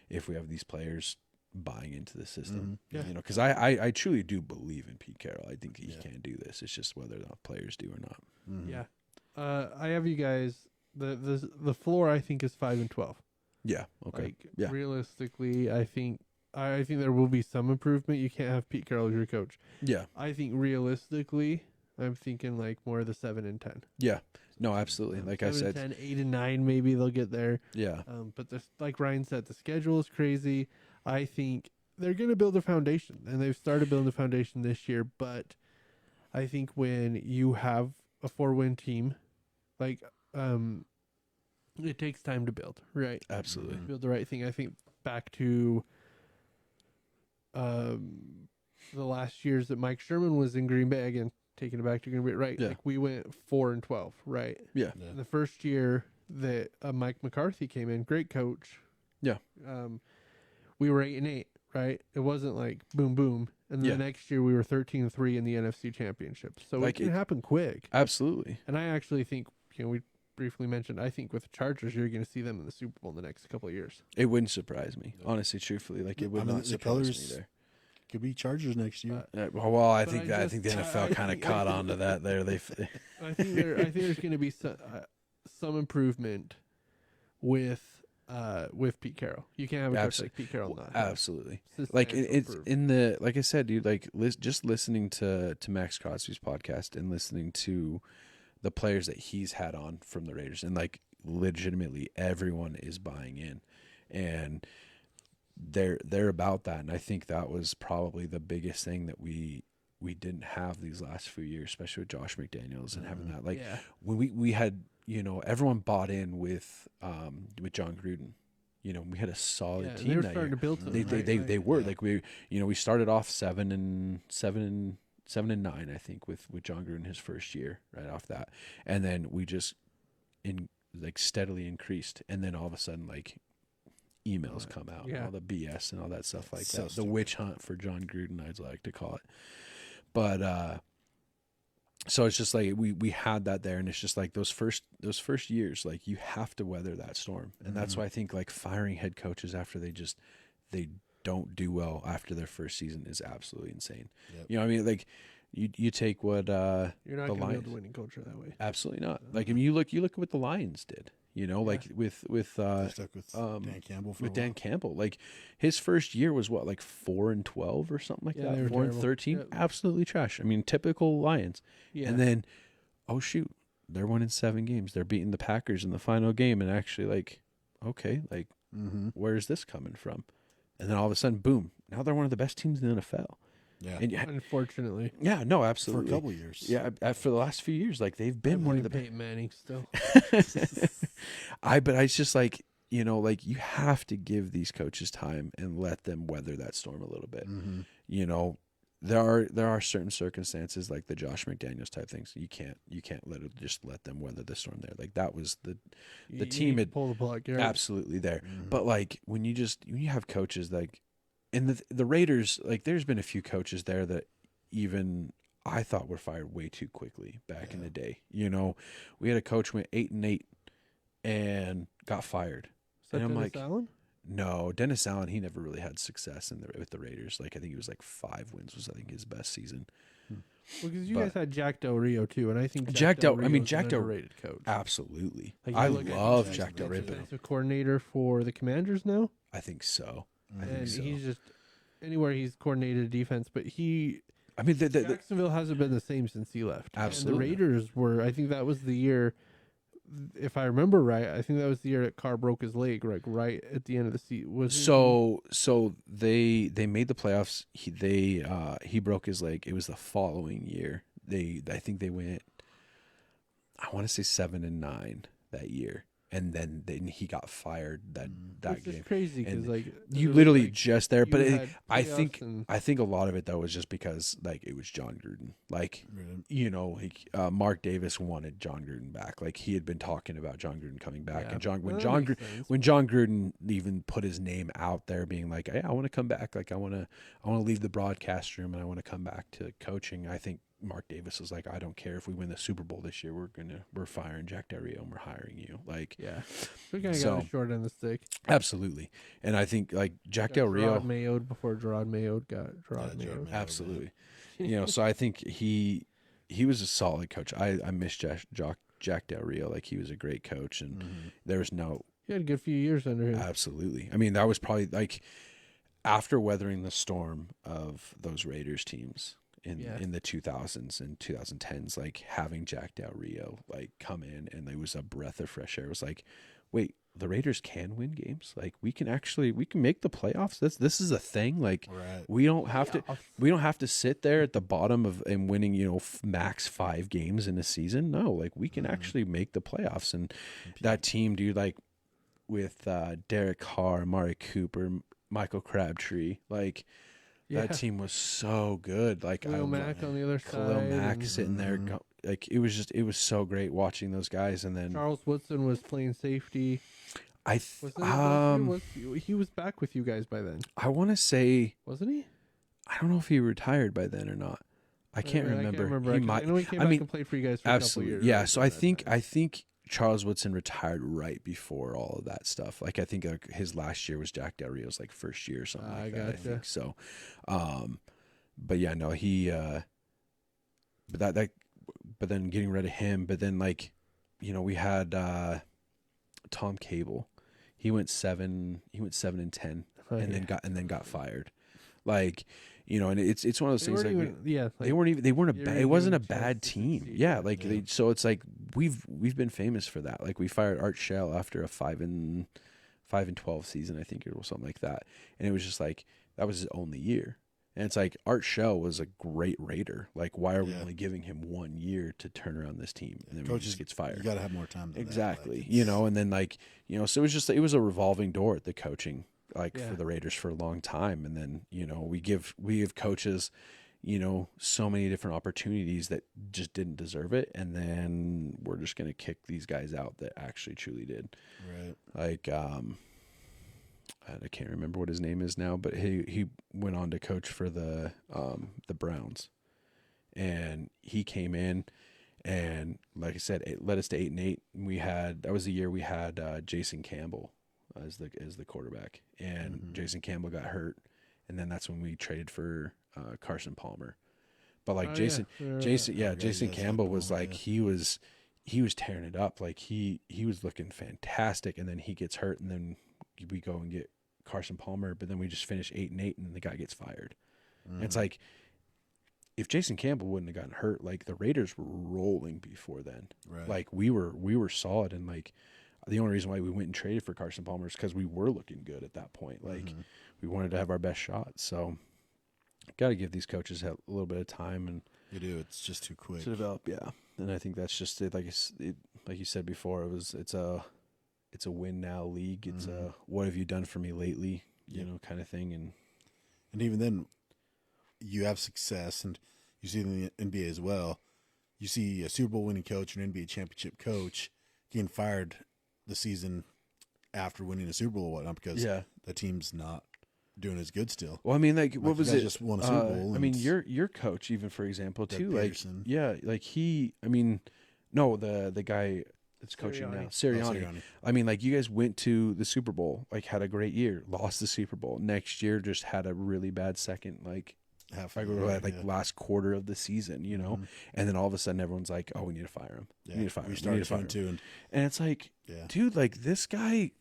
S3: if we have these players buying into the system.
S1: Yeah.
S3: You know, because I truly do believe in Pete Carroll. I think he can do this. It's just whether or not players do or not.
S1: Yeah. I have you guys. The floor I think is 5-12.
S3: Yeah. Okay.
S1: Like realistically, I think there will be some improvement. You can't have Pete Carroll as your coach.
S3: Yeah.
S1: I think realistically, I'm thinking like more of the 7-10.
S3: Yeah. No, absolutely. Like I said,
S1: 10, 8-9, maybe they'll get there.
S3: Yeah.
S1: But like Ryan said, the schedule is crazy. I think they're going to build a foundation, and they've started building the foundation this year. But I think when you have a 4-win team, like it takes time to build, right?
S3: Absolutely.
S1: Build the right thing. I think back to the last years that Mike Sherman was in Green Bay, again, taking it back to Green Bay, right?
S3: Yeah.
S1: Like we went 4-12, right?
S3: Yeah.
S1: And the first year that Mike McCarthy came in, great coach.
S3: Yeah.
S1: We were 8-8, right? It wasn't like boom, boom. And then the next year we were 13-3 in the NFC Championship. So like it can happen quick.
S3: Absolutely.
S1: And I actually think, we briefly mentioned, I think with the Chargers, you're going to see them in the Super Bowl in the next couple of years.
S3: It wouldn't surprise me, honestly, truthfully. Like it would not surprise me there.
S2: Could be Chargers next year.
S3: Well, I think the NFL kind of caught on to that there.
S1: I think there's going to be some improvement with Pete Carroll. You can't have a coach like Pete Carroll not.
S3: Absolutely. Like it's in the, like I said, dude, like just listening to Max Crosby's podcast and listening to the players that he's had on from the Raiders, and like legitimately everyone is buying in, and they're about that. And I think that was probably the biggest thing that we didn't have these last few years, especially with Josh McDaniels and having that. Like when we had, everyone bought in with John Gruden. We had a solid team.
S1: They were
S3: that
S1: starting
S3: year.
S1: to build something.
S3: They were like we started off 7-9, I think, with John Gruden his first year right off that, and then we just steadily increased, and then all of a sudden like emails come out, and all the BS and all that stuff like that. The witch hunt for John Gruden, I'd like to call it. But so it's just like we had that there, and it's just like those first years, like you have to weather that storm, and that's why I think like firing head coaches after they don't do well after their first season is absolutely insane. Yep. I mean, like you take what
S1: you're not going to build a winning culture that way.
S3: Absolutely not. Like I mean, you look at what the Lions did. Like with
S2: Dan Campbell
S3: with Dan Campbell, like his first year was what, like 4-12 or something like that. 4-13, absolutely trash. I mean, typical Lions. Yeah. And then, oh shoot, they're winning 7 games. They're beating the Packers in the final game, and actually, like, okay, like, where's this coming from? And then all of a sudden, boom! Now they're one of the best teams in the NFL.
S1: Yeah, and unfortunately.
S3: Yeah, no, absolutely.
S2: For a couple of years.
S3: Yeah, for the last few years, like they've been one of the
S1: Peyton Manning still.
S3: But it's just like, like you have to give these coaches time and let them weather that storm a little bit. There are certain circumstances like the Josh McDaniels type things. You can't let them weather the storm there. Like that was the team had
S1: pull the plug.
S3: Absolutely there. But like when you have coaches like, and the Raiders, like there's been a few coaches there that even I thought were fired way too quickly back in the day. We had a coach went 8-8 and got fired.
S1: And I'm
S3: like,
S1: Allen?
S3: No, Dennis Allen, he never really had success with the Raiders. Like I think he was like 5 wins was I think his best season.
S1: Well, because you guys had Jack Del Rio too, and I think
S3: Jack Del Rio is
S1: an underrated coach.
S3: Absolutely,
S1: Like,
S3: I love Jack Del Rio.
S1: He's a coordinator for the Commanders now.
S3: I think so.
S1: He's just anywhere he's coordinated defense, but
S3: the
S1: Jacksonville hasn't been the same since he left.
S3: Absolutely,
S1: and the Raiders were. I think that was the year. If I remember right, I think that was the year that Carr broke his leg, like right at the end of the season.
S3: So they made the playoffs. He broke his leg. It was the following year. I think they went, I want to say 7-9 that year, and then he got fired that game.
S1: It's crazy because like
S3: you literally like, just there, but I think a lot of it though was just because like it was John Gruden. Like Mark Davis wanted John Gruden back. Like he had been talking about John Gruden coming back, and when John Gruden even put his name out there, being like, "Hey, I want to come back. Like I want to leave the broadcast room and I want to come back to coaching." I think Mark Davis was like, I don't care if we win the Super Bowl this year, we're firing Jack Del Rio and we're hiring you. Like,
S1: yeah, we kind of got the short end of the stick.
S3: Absolutely, and I think like Jack Del Rio
S1: Mayoed before Gerard Mayoed got Gerard Mayoed.
S3: Absolutely, so I think he was a solid coach. I miss Jack Del Rio. Like, he was a great coach, and there was no.
S1: He had a good few years under him.
S3: Absolutely. I mean, that was probably like after weathering the storm of those Raiders teams in the 2000s and 2010s, like having Jack Del Rio like come in, and it was a breath of fresh air. It was like, wait, the Raiders can win games. Like, we can make the playoffs. This is a thing. Like, we don't have to sit there at the bottom of and winning, max 5 games in a season. No, like, we can actually make the playoffs. And that team, dude, like with Derek Carr, Amari Cooper, Michael Crabtree, like that team was so good. Like,
S1: Khalil Mack on the other side.
S3: Khalil Mack sitting there, like it was so great watching those guys. And then
S1: Charles Woodson was playing safety. He was back with you guys by then.
S3: I want to say,
S1: wasn't he?
S3: I don't know if he retired by then or not. I can't remember.
S1: He might. I know he came back and played for you guys for a couple years.
S3: Yeah, so I think Charles Woodson retired right before all of that stuff. Like, I think his last year was Jack Del Rio's like first year or something like that. I think so. But yeah, no, he. But then getting rid of him. But then, like, we had Tom Cable. He went 7-10, and then got fired. Like, and it's one of those things. It wasn't a bad team. Yeah, like so it's like we've been famous for that. Like, we fired Art Shell after a 5-12 season, I think, or something like that, and it was just like that was his only year. And it's like, Art Shell was a great Raider. Like, why are we only giving him 1 year to turn around this team? And then he just gets fired.
S2: You got to have more time than
S3: exactly. That. Like, and then, like, so it was a revolving door at the coaching, like, for the Raiders for a long time. And then, we give coaches, so many different opportunities that just didn't deserve it. And then we're just going to kick these guys out that actually truly did.
S2: Right.
S3: Like, I can't remember what his name is now, but he went on to coach for the Browns, and he came in, and like I said, it led us to 8-8. That was the year we had Jason Campbell as the quarterback, and Jason Campbell got hurt, and then that's when we traded for Carson Palmer. But like Jason Campbell was like he was tearing it up, like he was looking fantastic, and then he gets hurt, and then we go and get Carson Palmer, but then we just finish 8-8, and the guy gets fired. And it's like, if Jason Campbell wouldn't have gotten hurt, like, the Raiders were rolling before then.
S2: Right.
S3: Like, we were solid, and like the only reason why we went and traded for Carson Palmer is because we were looking good at that point. Like, we wanted to have our best shot. So, got to give these coaches a little bit of time, and
S2: you do. It's just too quick
S3: to develop. Yeah, and I think that's just it. Like you said before, it's a win now league. It's a what have you done for me lately, kind of thing. And
S2: even then, you have success, and you see it in the NBA as well. You see a Super Bowl winning coach, an NBA championship coach, getting fired the season after winning a Super Bowl or whatnot, because the team's not doing as good still.
S3: Well, I mean, like what was it?
S2: Just won a Super Bowl.
S3: I mean, your coach, even for example, too,
S2: Peterson.
S3: like the guy that's coaching now, Sirianni. I mean, like, you guys went to the Super Bowl, like, had a great year, lost the Super Bowl. Next year, just had a really bad second, like, last quarter of the season, and then all of a sudden everyone's like, "Oh, we need to fire him. We need to fire him.
S2: We started 2-2,
S3: and it's like, dude, like, this guy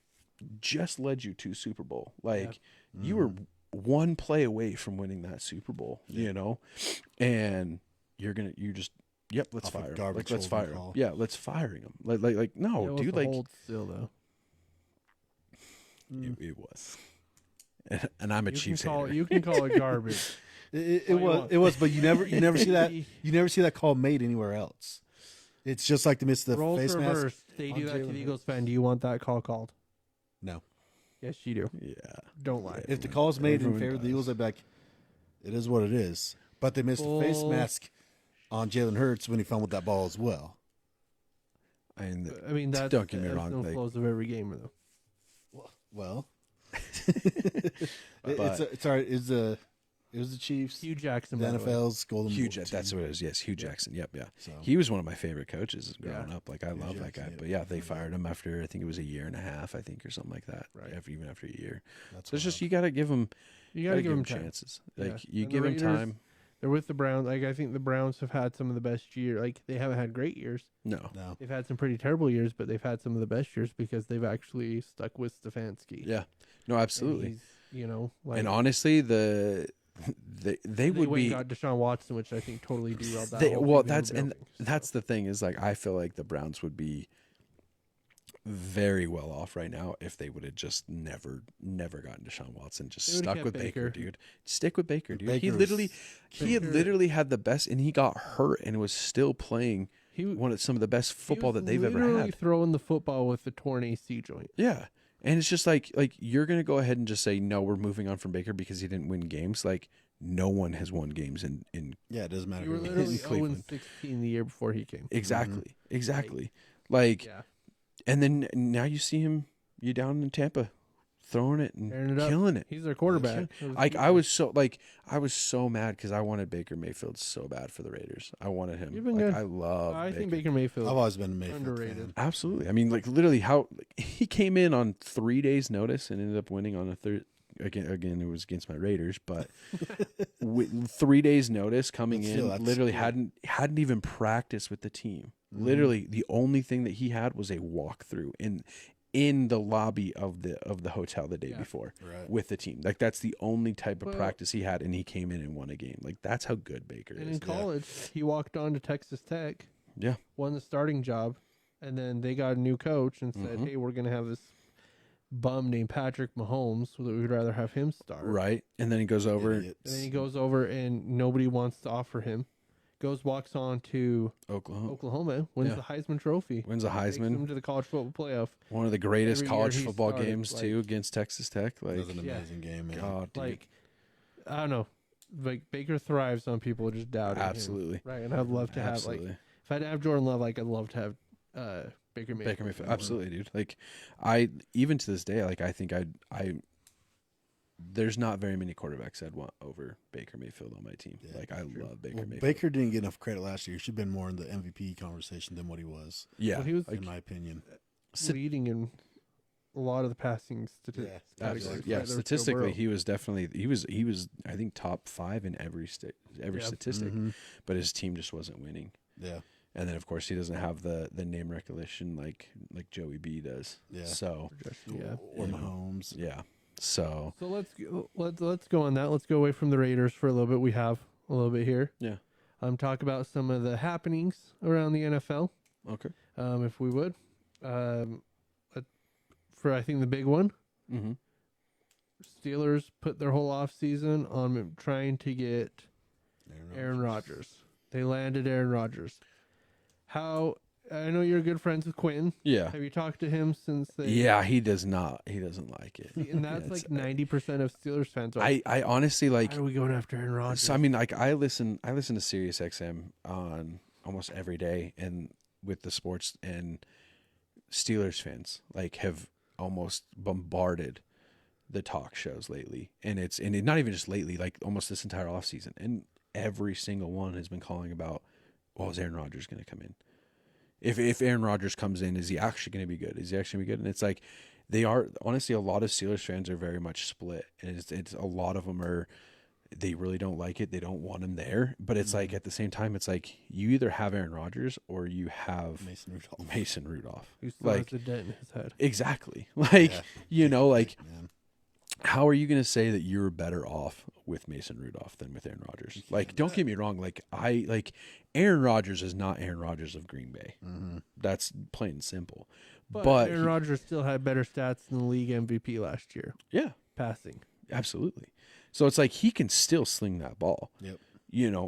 S3: just led you to Super Bowl. Like, you were one play away from winning that Super Bowl, and you just. Yep, let's fire him. Like, let's fire him. Yeah, let's fire him. Like no, dude. Like,
S1: hold still though.
S3: It was, and I'm a Chiefs hater.
S1: You can call it garbage.
S2: It was, but you never see that. You never see that call made anywhere else. It's just like the miss the face mask.
S1: They do that to the Eagles fan. Do you want that call called?
S2: No.
S1: Yes, you do.
S3: Yeah.
S1: Don't lie.
S2: If the call's made in favor of the Eagles, I'd be like, it is what it is. But they missed the face mask on Jalen Hurts when he fumbled that ball as well.
S1: I mean, that's,
S3: don't get me wrong.
S1: The flows of every game, though.
S2: Well, it's all right. It was the Chiefs.
S1: Hugh Jackson.
S2: The NFL's golden.
S3: Hugh, that's what it is. Yes, Hugh Jackson. Yep, yeah.
S2: So.
S3: He was one of my favorite coaches growing up. Like I love that guy.
S2: Jackson,
S3: But yeah, they fired him after I think it was a year and a half, I think, or something like that.
S1: Right.
S3: Even after a year.
S2: That's
S3: so it's just you got to give them.
S1: You got to give them
S3: chances.
S1: Yeah.
S3: Like you
S1: And
S3: give
S1: the
S3: them
S1: Raiders,
S3: time.
S1: They're with the Browns. Like I think the Browns have had some of the best years. Like they haven't had great years.
S3: No.
S1: They've had some pretty terrible years, but they've had some of the best years because they've actually stuck with Stefanski.
S3: Yeah. No, absolutely.
S1: And
S3: honestly, they would be
S1: got Deshaun Watson, which I think totally derailed that.
S3: That's the thing is like I feel like the Browns would be very well off right now if they would have just never gotten Deshaun Watson. Just stuck with Baker, dude. Stick with Baker, dude. He literally had the best, and he got hurt and was still playing one of some of the best football that they've ever had.
S1: Throwing the football with the torn AC joint.
S3: Yeah. And it's just like you're going to go ahead and just say, no, we're moving on from Baker because he didn't win games. Like, no one has won games in
S2: yeah, it doesn't matter.
S1: You were literally 0-16 the year before he came.
S3: Exactly. Exactly. Like, and then now you see him, you down in Tampa, throwing it and killing it.
S1: He's their quarterback.
S3: I was so mad because I wanted Baker Mayfield so bad for the Raiders. I wanted him.
S1: You've been good.
S3: I
S1: think Baker Mayfield.
S2: I've always been a Mayfield
S1: underrated.
S2: fan.
S3: Absolutely. I mean, like literally, how he came in on 3 days' notice and ended up winning on a third. Again, it was against my Raiders, but with 3 days' notice coming in, literally hadn't even practiced with the team. Mm-hmm. Literally, the only thing that he had was a walkthrough in the lobby of the hotel the day before with the team. Like that's the only type of practice he had, and he came in and won a game. Like that's how good Baker is.
S1: And in college, he walked on to Texas Tech.
S3: Yeah,
S1: won the starting job, and then they got a new coach and said, "Hey, we're gonna have this bum named Patrick Mahomes, so that we'd rather have him start."
S3: Right, and then he goes over,
S1: and nobody wants to offer him. Walks on to Oklahoma, wins the Heisman Trophy.
S3: Wins a Heisman.
S1: Takes him to the college football playoff.
S3: One of the greatest college football games, too, against Texas Tech. Like,
S2: it was an amazing game, man.
S3: God, dude.
S1: Like, I don't know. Like, Baker thrives on people just doubting
S3: Absolutely.
S1: him. Right, and I'd love to have, like, if I'd have Jordan Love, like, I'd love to have Baker Mayfield.
S3: Absolutely, dude. Like, even to this day, like, I think there's not very many quarterbacks I'd want over Baker Mayfield on my team. Yeah, like, I love Baker Mayfield.
S2: Baker didn't get enough credit last year. He should have been more in the MVP conversation than what he was.
S3: Yeah.
S1: Well, he was,
S2: in my opinion.
S1: Leading in a lot of the passing statistics.
S3: Yeah, statistically, he was definitely, he was I think, top 5 in every statistic. Mm-hmm. But his team just wasn't winning.
S2: Yeah.
S3: And then, of course, he doesn't have the name recognition like Joey B does.
S2: Yeah.
S3: So,
S2: or Mahomes.
S3: Yeah. So
S1: let's go on that. Let's go away from the Raiders for a little bit. We have a little bit here.
S3: Yeah.
S1: Talk about some of the happenings around the NFL.
S3: Okay.
S1: If we would, for I think the big one, Steelers put their whole off season on trying to get Aaron Rodgers. They landed Aaron Rodgers. How? I know you're good friends with Quentin.
S3: Yeah.
S1: Have you talked to him since they...
S3: Yeah, he does not. He doesn't like it.
S1: And that's like 90% of Steelers fans.
S3: I honestly like...
S1: Why are we going after Aaron Rodgers?
S3: So, I mean, like, I listen to Sirius XM on almost every day, and with the sports, and Steelers fans, like, have almost bombarded the talk shows lately. And it's not even just lately, like, almost this entire offseason. And every single one has been calling about, well, is Aaron Rodgers going to come in? If Aaron Rodgers comes in, is he actually going to be good? Is he actually going to be good? And it's like, they are, honestly, a lot of Steelers fans are very much split. And it's a lot of them are, they really don't like it. They don't want him there. But it's like, at the same time, it's like, you either have Aaron Rodgers or you have Mason Rudolph.
S1: Who still has a dent in his head.
S3: Exactly. Like, like, how are you going to say that you're better off with Mason Rudolph than with Aaron Rodgers? Like, don't get me wrong. Like, Aaron Rodgers is not Aaron Rodgers of Green Bay. Mm-hmm. That's plain and simple. But
S1: Aaron Rodgers still had better stats than the league MVP last year.
S3: Yeah.
S1: Passing.
S3: Absolutely. So it's like, he can still sling that ball.
S2: Yep.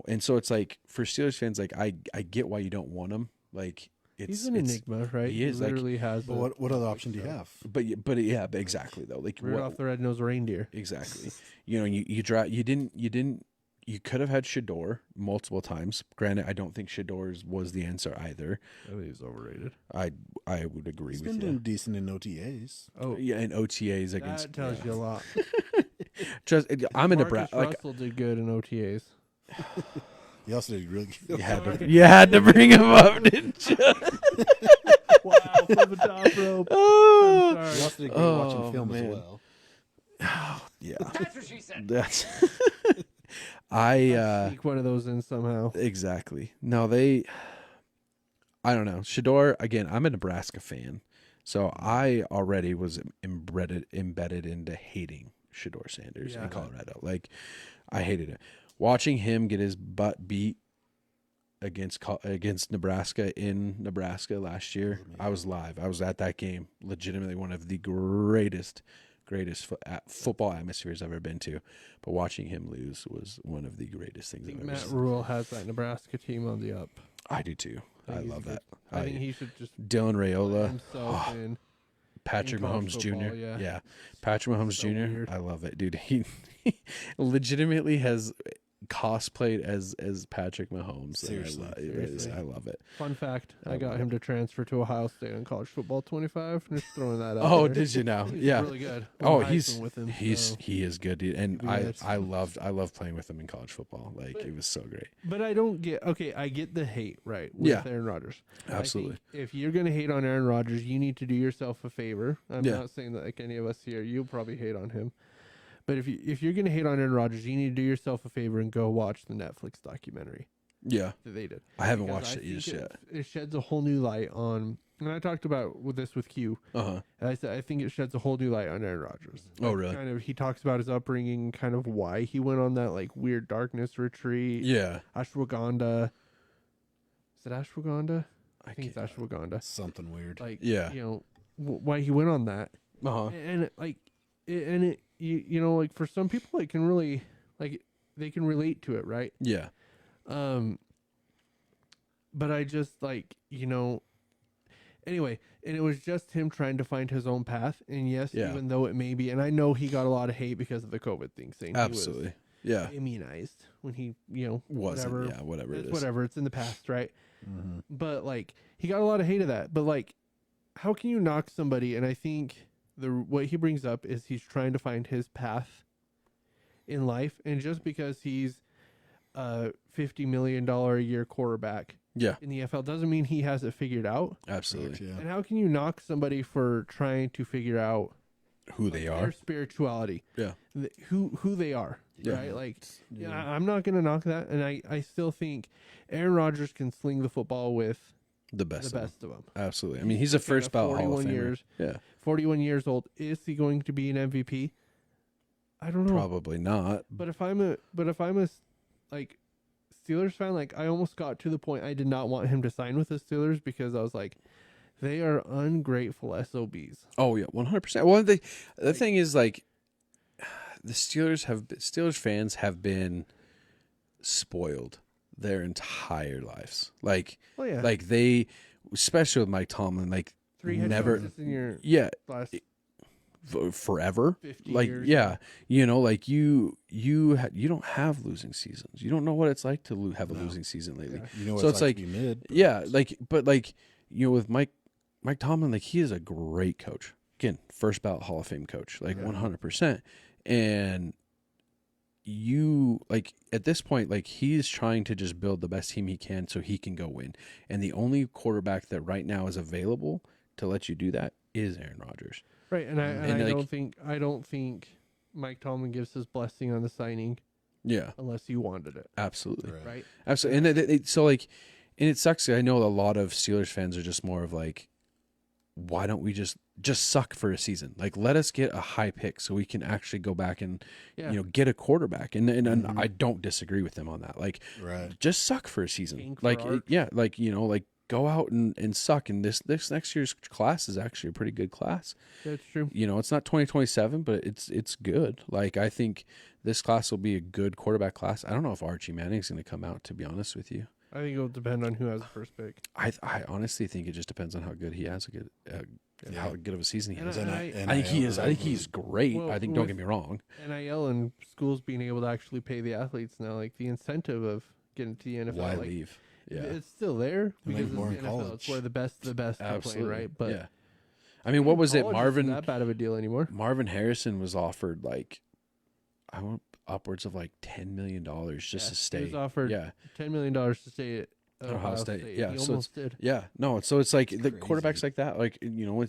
S3: And so it's like, for Steelers fans, like, I get why you don't want him. Like,
S1: he's an enigma, right?
S3: He is.
S1: Literally has.
S2: But what other option do you have?
S3: But exactly though. Like,
S1: Rudolph the red-nosed reindeer.
S3: Exactly. You could have had Shador multiple times. Granted, I don't think Shador was the answer either.
S1: I think he's overrated.
S3: I would agree with you.
S2: He's been doing decent in OTAs.
S3: Oh yeah, in OTAs against.
S1: That tells you a lot.
S3: I'm in
S1: Marcus
S3: Nebraska. Like,
S1: Russell did good in OTAs.
S2: He also did really good.
S3: you had to bring him up, didn't you?
S1: Wow, from the top rope.
S3: Oh,
S1: I'm
S2: He
S1: sorry.
S2: also did great watching film
S3: man.
S2: as well.
S3: Yeah.
S4: That's what she said.
S3: That's
S1: Sneak one of those in somehow.
S3: exactly. No, I don't know. Shador, again, I'm a Nebraska fan. So I already was embedded into hating Shador Sanders in Colorado. Like, I hated it. Watching him get his butt beat against Nebraska in Nebraska last year, I was live. I was at that game. Legitimately one of the greatest football atmospheres I've ever been to. But watching him lose was one of the greatest things
S1: I think
S3: I've ever
S1: Matt
S3: seen.
S1: Rule has that Nebraska team on the up.
S3: I do too. I
S1: he's
S3: love
S1: good.
S3: that.
S1: I think he should just
S3: Dylan
S1: put
S3: Raiola,
S1: himself in.
S3: Patrick
S1: in college
S3: Mahomes
S1: football,
S3: Jr.
S1: yeah.
S3: Yeah. Patrick Mahomes
S1: So
S3: Jr.
S1: weird.
S3: I love it, dude. He legitimately has cosplayed as Patrick Mahomes.
S2: Seriously.
S3: I love it.
S1: Fun fact: I
S3: love
S1: got him to transfer to Ohio State on college football 25. Just throwing that out.
S3: Oh,
S1: there.
S3: did you now?
S1: He's
S3: Yeah.
S1: really good.
S3: Oh,
S1: Went
S3: he's
S1: Heisman with him,
S3: he is good, dude. And
S1: Yeah,
S3: I love playing with him in college football. Like, it was so great.
S1: But I don't get. Okay, I get the hate, right? With
S3: Yeah.
S1: Aaron Rodgers.
S3: Absolutely.
S1: I think if you're gonna hate on Aaron Rodgers, you need to do yourself a favor. I'm
S3: Yeah.
S1: not saying that like any of us here, you'll probably hate on him. But if you're gonna hate on Aaron Rodgers, you need to do yourself a favor and go watch the Netflix documentary
S3: Yeah.
S1: that they did.
S3: I haven't
S1: Because
S3: watched
S1: I
S3: it just
S1: think
S3: yet.
S1: It sheds a whole new light on. And I talked about this with Q.
S3: Uh-huh.
S1: And I said I think it sheds a whole new light on Aaron Rodgers.
S3: Oh,
S1: Like,
S3: really?
S1: Kind of. He talks about his upbringing, kind of why he went on that like weird darkness retreat.
S3: Yeah.
S1: Ashwagandha. Is it ashwagandha?
S3: I
S1: I think it's
S3: can't.
S1: ashwagandha.
S2: Something weird.
S1: Like,
S3: Yeah.
S1: you know, why he went on that.
S3: Uh-huh.
S1: And like, you know, like for some people, it can really, like, they can relate to it, right?
S3: Yeah.
S1: But I just like, you know, anyway, and it was just him trying to find his own path. And yes,
S3: Yeah.
S1: even though it may be, and I know he got a lot of hate because of the COVID thing, saying
S3: Absolutely. Yeah.
S1: he was immunized when he, you know,
S3: Wasn't.
S1: whatever.
S3: Yeah, whatever it
S1: It's
S3: is.
S1: whatever. It's in the past, right?
S2: Mm-hmm.
S1: But like, he got a lot of hate of that. But like, how can you knock somebody? And I think what he brings up is he's trying to find his path in life, and just because he's a $50 million a year quarterback
S3: Yeah.
S1: in the NFL doesn't mean he has it figured out.
S3: Absolutely.
S2: Yeah.
S1: And how can you knock somebody for trying to figure out
S3: Who they
S1: their
S3: are.
S1: spirituality?
S3: Yeah.
S1: Who they are,
S3: Yeah.
S1: right? Like,
S2: Yeah.
S1: yeah, I'm not gonna knock that, and I still think Aaron Rodgers can sling the football with
S3: The best.
S1: the
S3: of them.
S1: best of them.
S3: Absolutely. I mean, he's a
S1: looking at
S3: first ballot Hall of
S1: 41
S3: Famer.
S1: years.
S3: Yeah.
S1: 41 years old. Is he going to be an MVP? I don't know.
S3: Probably not.
S1: But if I'm a like Steelers fan, like I almost got to the point I did not want him to sign with the Steelers because I was like, they are ungrateful SOBs.
S3: Oh yeah, 100%. Well, the thing is, like, the Steelers fans have been spoiled their entire lives. Like,
S1: Oh yeah,
S3: like they, especially with Mike Tomlin, like
S1: 3 head
S3: never,
S1: coaches in your
S3: yeah,
S1: last
S3: forever.
S1: 50
S3: Like,
S1: years.
S3: yeah, you know, like you don't have losing seasons. You don't know what it's like to have a losing season lately.
S1: Yeah.
S2: You know what
S3: So
S2: it's
S3: it's
S2: like
S3: like-
S2: to be mid. but
S3: Yeah, like you know, with Mike Tomlin, like he is a great coach. Again, first ballot Hall of Fame coach, like
S2: Yeah.
S3: 100%. And you like at this point, like he's trying to just build the best team he can so he can go win. And the only quarterback that right now is available to let you do that is Aaron Rodgers.
S1: right. And I
S3: And,
S1: I don't think Mike Tomlin gives his blessing on the signing
S3: Yeah,
S1: unless he wanted it,
S3: absolutely.
S2: Right.
S1: right?
S3: Absolutely. And so like, and it sucks. I know a lot of Steelers fans are just more of like, why don't we just suck for a season? Like, let us get a high pick so we can actually go back and,
S1: Yeah.
S3: you know, get a quarterback. And
S2: Mhm.
S3: I don't disagree with them on that. Like,
S2: Right.
S3: just suck for a season.
S1: Tank for
S3: Like,
S1: art.
S3: yeah, like, you know, like go out and suck. And this next year's class is actually a pretty good class.
S1: That's true.
S3: You know, it's not 2027, but it's good. Like, I think this class will be a good quarterback class. I don't know if Archie Manning's going to come out, to be honest with you.
S1: I think it'll depend on who has the first pick.
S3: I honestly think it just depends on how good he has, how good of a season he
S1: And
S3: has.
S1: I-
S3: I think he is. I think he's great.
S1: Well,
S3: I think, don't
S1: with-
S3: get me wrong.
S1: NIL and schools being able to actually pay the athletes now, like the incentive of getting to the NFL.
S3: Why
S1: like,
S3: leave? Yeah,
S1: It's still there
S2: make
S1: because it's
S2: more
S1: the
S2: in
S1: NFL. It's
S2: college.
S1: where the best of the best can play,
S3: absolutely.
S1: right? But
S3: yeah, I mean, what was it?
S1: college isn't
S3: Marvin
S1: that bad of a deal anymore.
S3: Harrison was offered like I want upwards of like $10 million just to stay.
S1: He was offered $10 million to stay at Ohio State.
S3: Yeah,
S1: he
S3: so
S1: almost did.
S3: Yeah, no. So it's like the
S2: crazy.
S3: quarterbacks like that. Like, you know,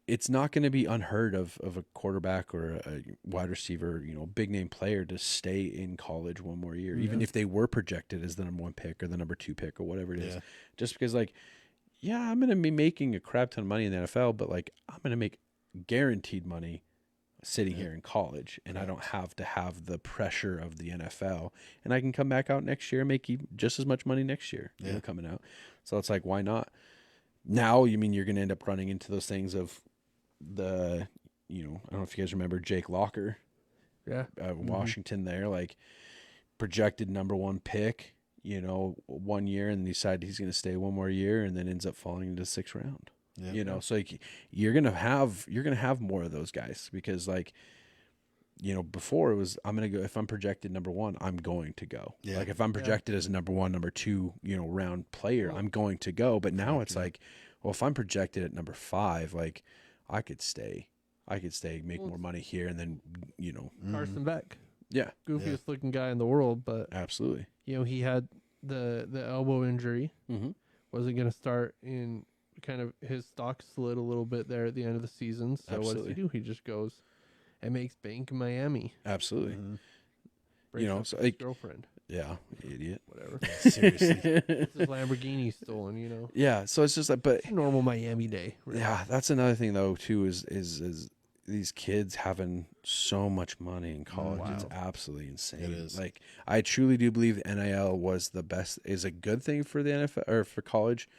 S3: it's not going to be unheard of a quarterback or a wide receiver, you know, big name player to stay in college one more year, even if they were projected as the number 1 pick or the number 2 pick or whatever it is. Just because, like, I'm going to be making a crap ton of money in the NFL, but like I'm going to make guaranteed money sitting here in college, and I don't have to have the pressure of the NFL, and I can come back out next year and make just as much money next year, you know, coming out. So it's like, why not? Now, you mean you're going to end up running into those things of the, you know, I don't know if you guys remember Jake Locker, Washington there, like projected number 1 pick, you know, 1 year, and decided he's going to stay 1 more year, and then ends up falling into the 6th round. You know, so like you're gonna have more of those guys, because like, you know, before it was, I'm gonna go, if I'm projected number 1, I'm going to go. Like if I'm projected as a number 1, number 2, you know, round player, I'm going to go. But now it's like, well, if I'm projected at number 5, like I could stay, make more money here, and then, you know,
S1: Carson Beck,
S3: goofiest
S1: looking guy in the world, but
S3: absolutely,
S1: you know, he had the elbow injury, wasn't going to start in. Kind of his stock slid a little bit there at the end of the season. So what does he do? He just goes and makes bank in Miami.
S3: Absolutely.
S1: You know, so like girlfriend.
S3: Yeah, idiot.
S1: Whatever.
S2: Seriously.
S1: It's his Lamborghini stolen, you know.
S3: Yeah, so it's just like, but
S1: normal Miami day. Really.
S3: Yeah, that's another thing though too, is these kids having so much money in college. Wow. It's absolutely insane. It is. Like, I truly do believe NIL is a good thing for the NFL or for college.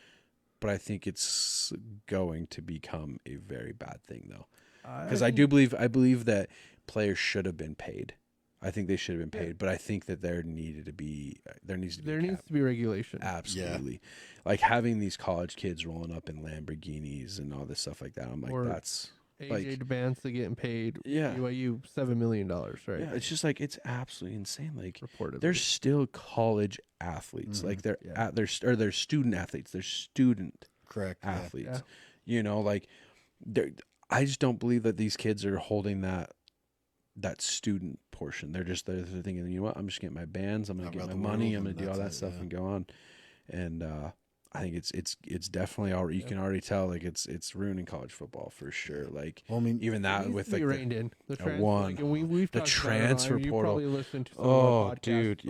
S3: But I think it's going to become a very bad thing, though, because I believe that players should have been paid. I think they should have been paid, but I think that there needs to be
S1: regulation.
S3: Absolutely, like having these college kids rolling up in Lamborghinis and all this stuff like that. I'm like, that's
S1: AJ DeBanza getting paid. BYU $7 million, right?
S3: Yeah, it's just like, it's absolutely insane. Like, reportedly, they're still college athletes. Like they're they're student athletes. They're student athletes. Yeah. You know, like I just don't believe that these kids are holding that student portion. They're thinking, you know what? I'm just getting my bands. I'm gonna get my money. I'm gonna do all that stuff and go on. And I think it's definitely already, you can already tell, like it's ruining college football for sure. Like, well, I mean, even that with like
S1: reined in the
S3: transfer portal. You
S1: probably listened to some of our podcasts,
S3: dude,